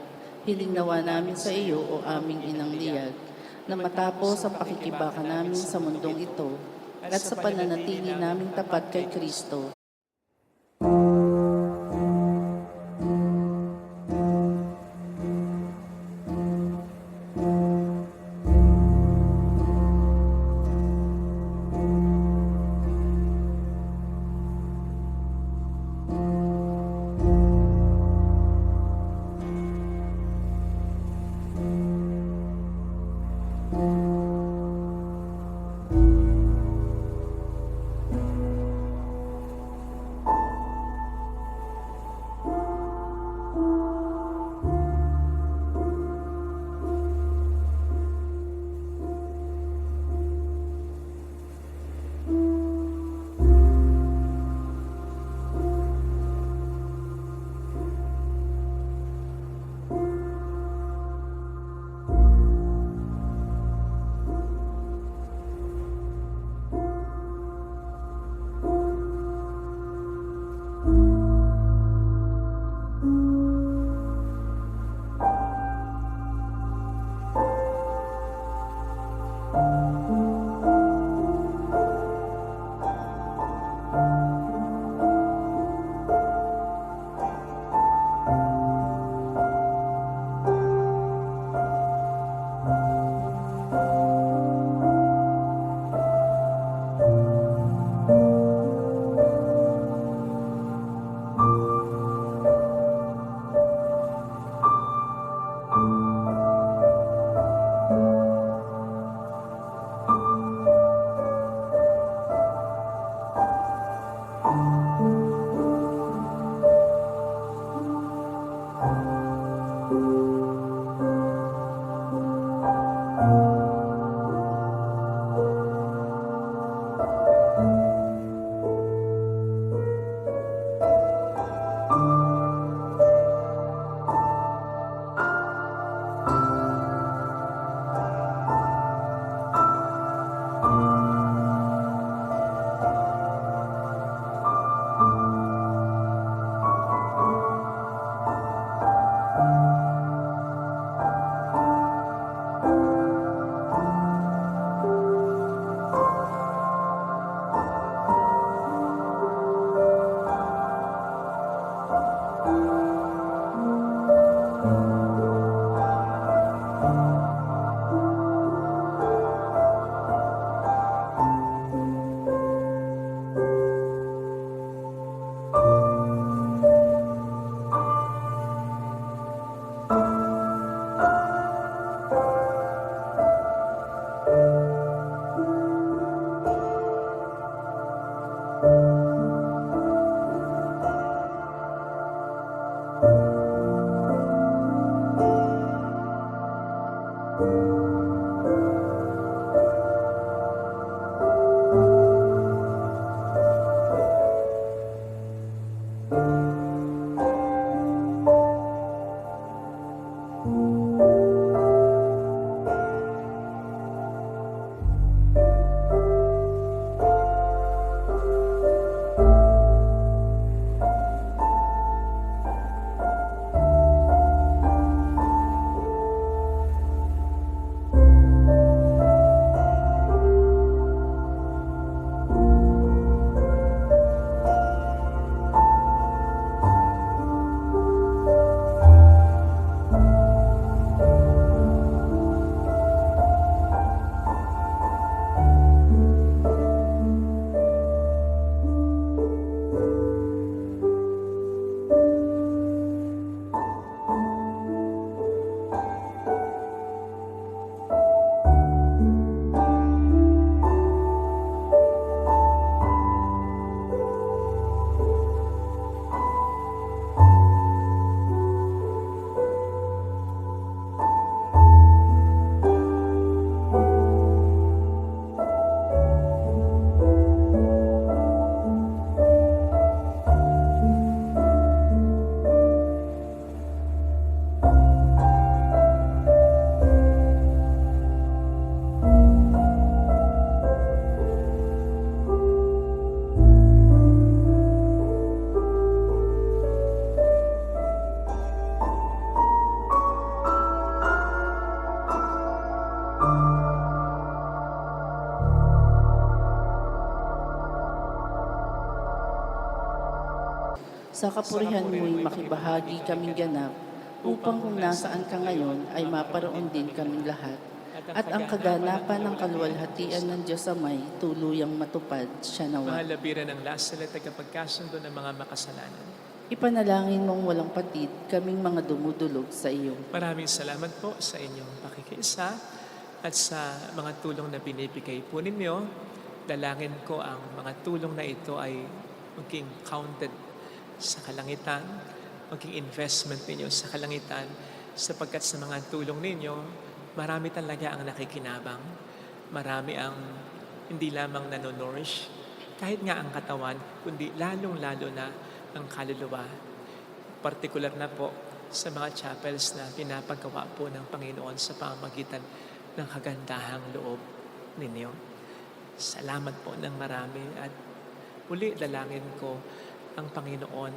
C: Hiling nawa namin sa iyo, o aming inang liyag, na matapos ang pakikibaka namin sa mundong ito, at sa pananatili naming tapat kay Kristo, Sa kapurihan mo'y makibahagi kaming ganap, upang kung nasaan ka ngayon ay maparoon din kaming lahat. At ang kaganapan ng kaluwalhatian ng Diyos Amay tuluyang matupad siya nawa.
B: Mahalabiran ng lasal at tagapagkasundo ng mga makasalanan.
C: Ipanalangin mong walang patid kaming mga dumudulog sa iyo.
B: Maraming salamat po sa inyong pakikiisa at sa mga tulong na binibigay po ninyo. Dalangin ko ang mga tulong na ito ay maging counted sa kalangitan, maging investment ninyo sa kalangitan, sapagkat sa mga tulong ninyo, marami talaga ang nakikinabang. Marami ang hindi lamang nanonourish, kahit nga ang katawan, kundi lalong-lalo na ang kaluluwa. Partikular na po sa mga chapels na pinapagawa po ng Panginoon sa pamamagitan ng kagandahang loob ninyo. Salamat po ng marami at uli dalangin ko ang Panginoon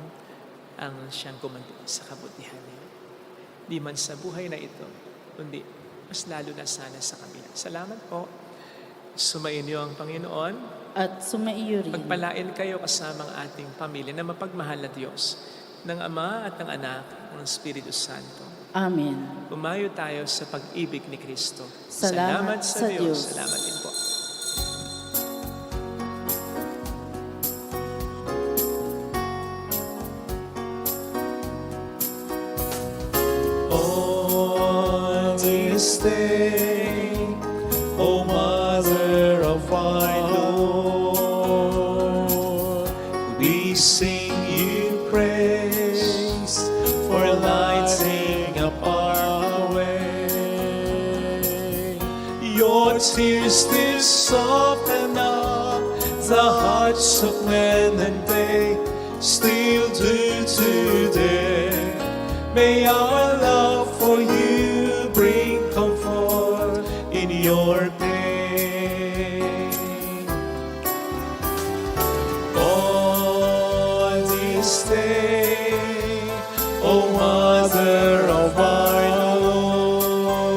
B: ang siyang gumanti sa kabutihan niya. Di man sa buhay na ito, kundi mas lalo na sana sa kabila. Salamat po. Sumainyo ang Panginoon.
C: At sumaiyo rin.
B: Pagpalain kayo kasamang ating pamilya na mapagmahal na Diyos, ng Ama at ng Anak, ng Espiritu Santo.
C: Amen.
B: Umayo tayo sa pag-ibig ni Kristo.
C: Salamat sa Diyos.
B: Salamat din po.
A: On this day, O Mother of our Lord, we sing you praise for lighting up our way. Your tears did soften up the hearts of men, and they still do today. May our love for you bring comfort in your pain. On this day, O Mother of our Lord,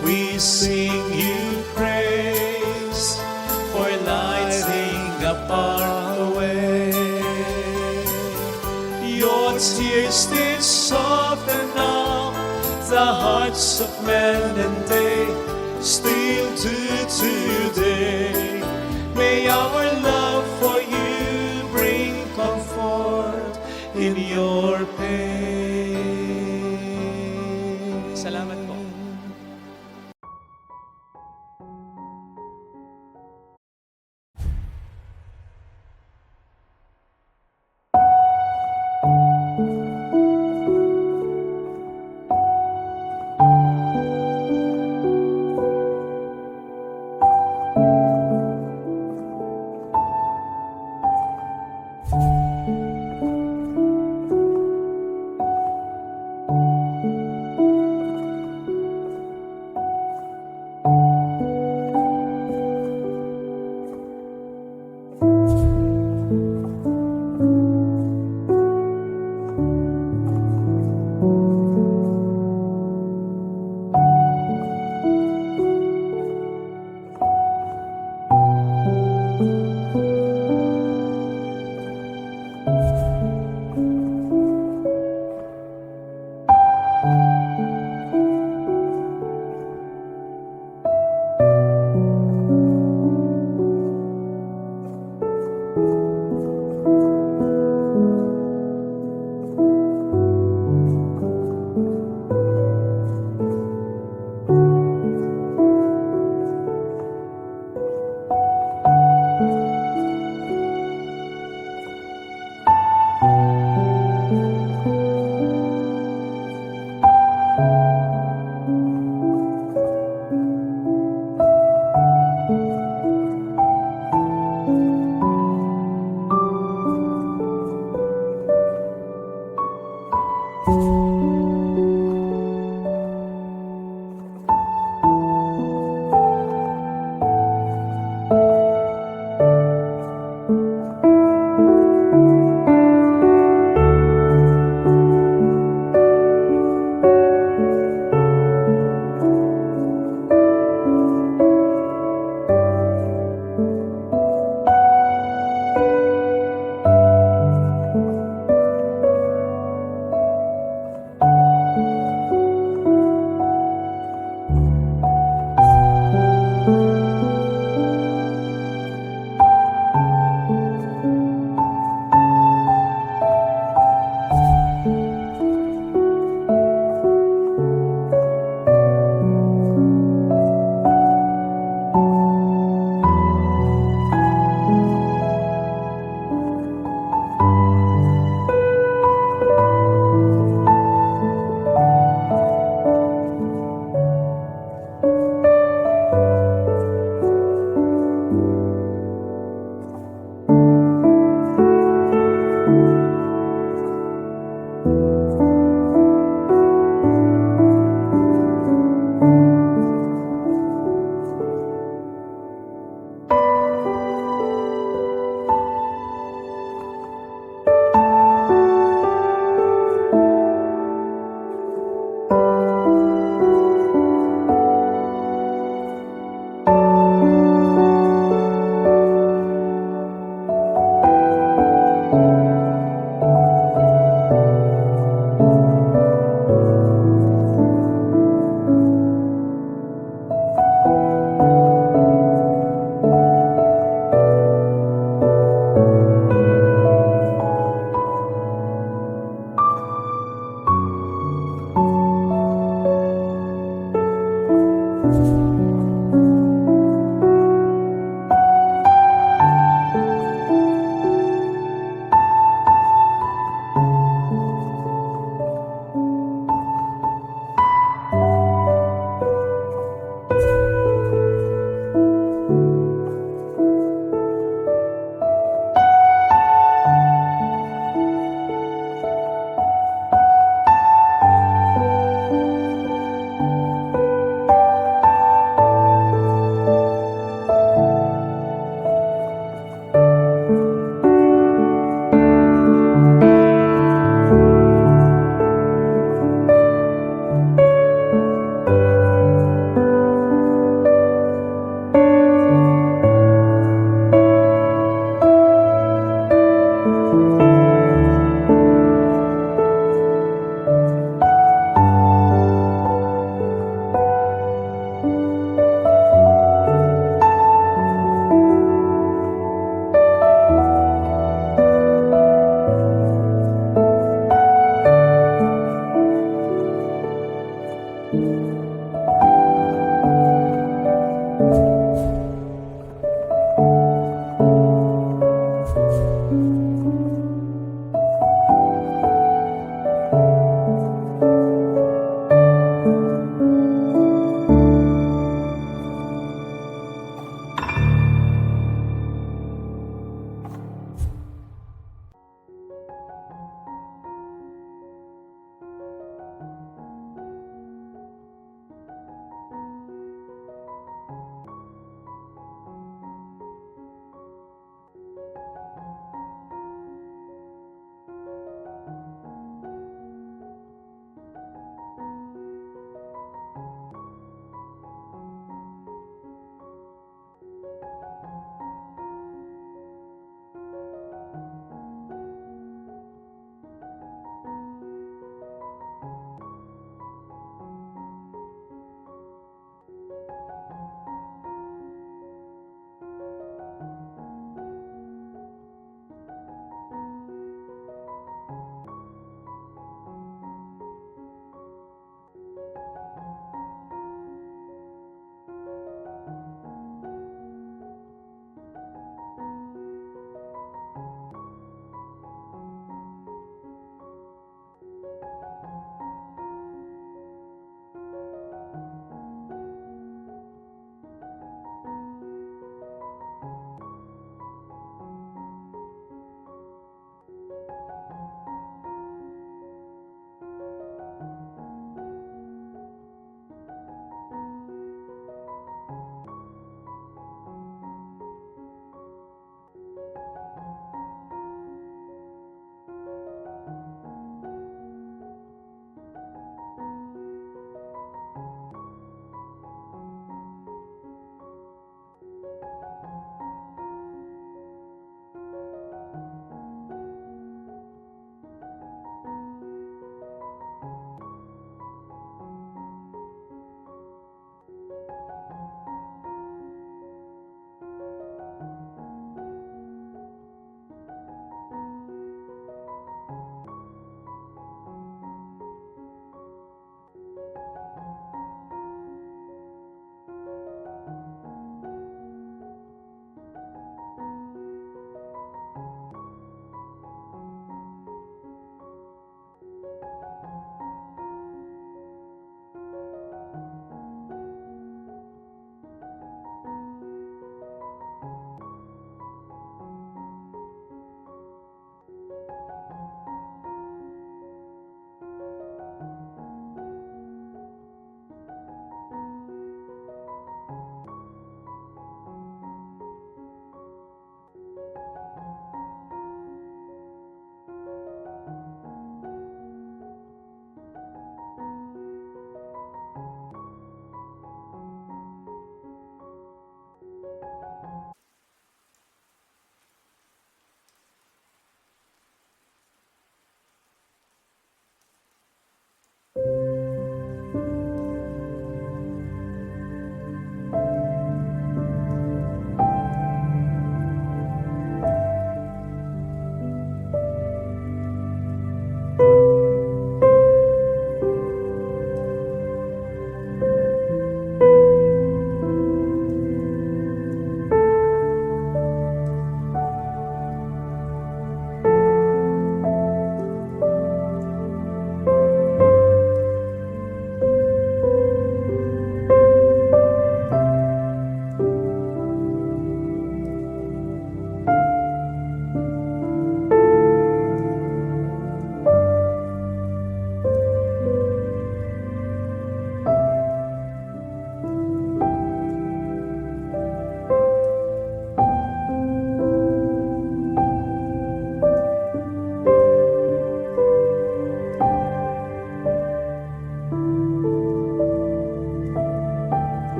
A: we sing you praise for lighting up our way. Your tears did soften up the hearts of men, and they still do today. May our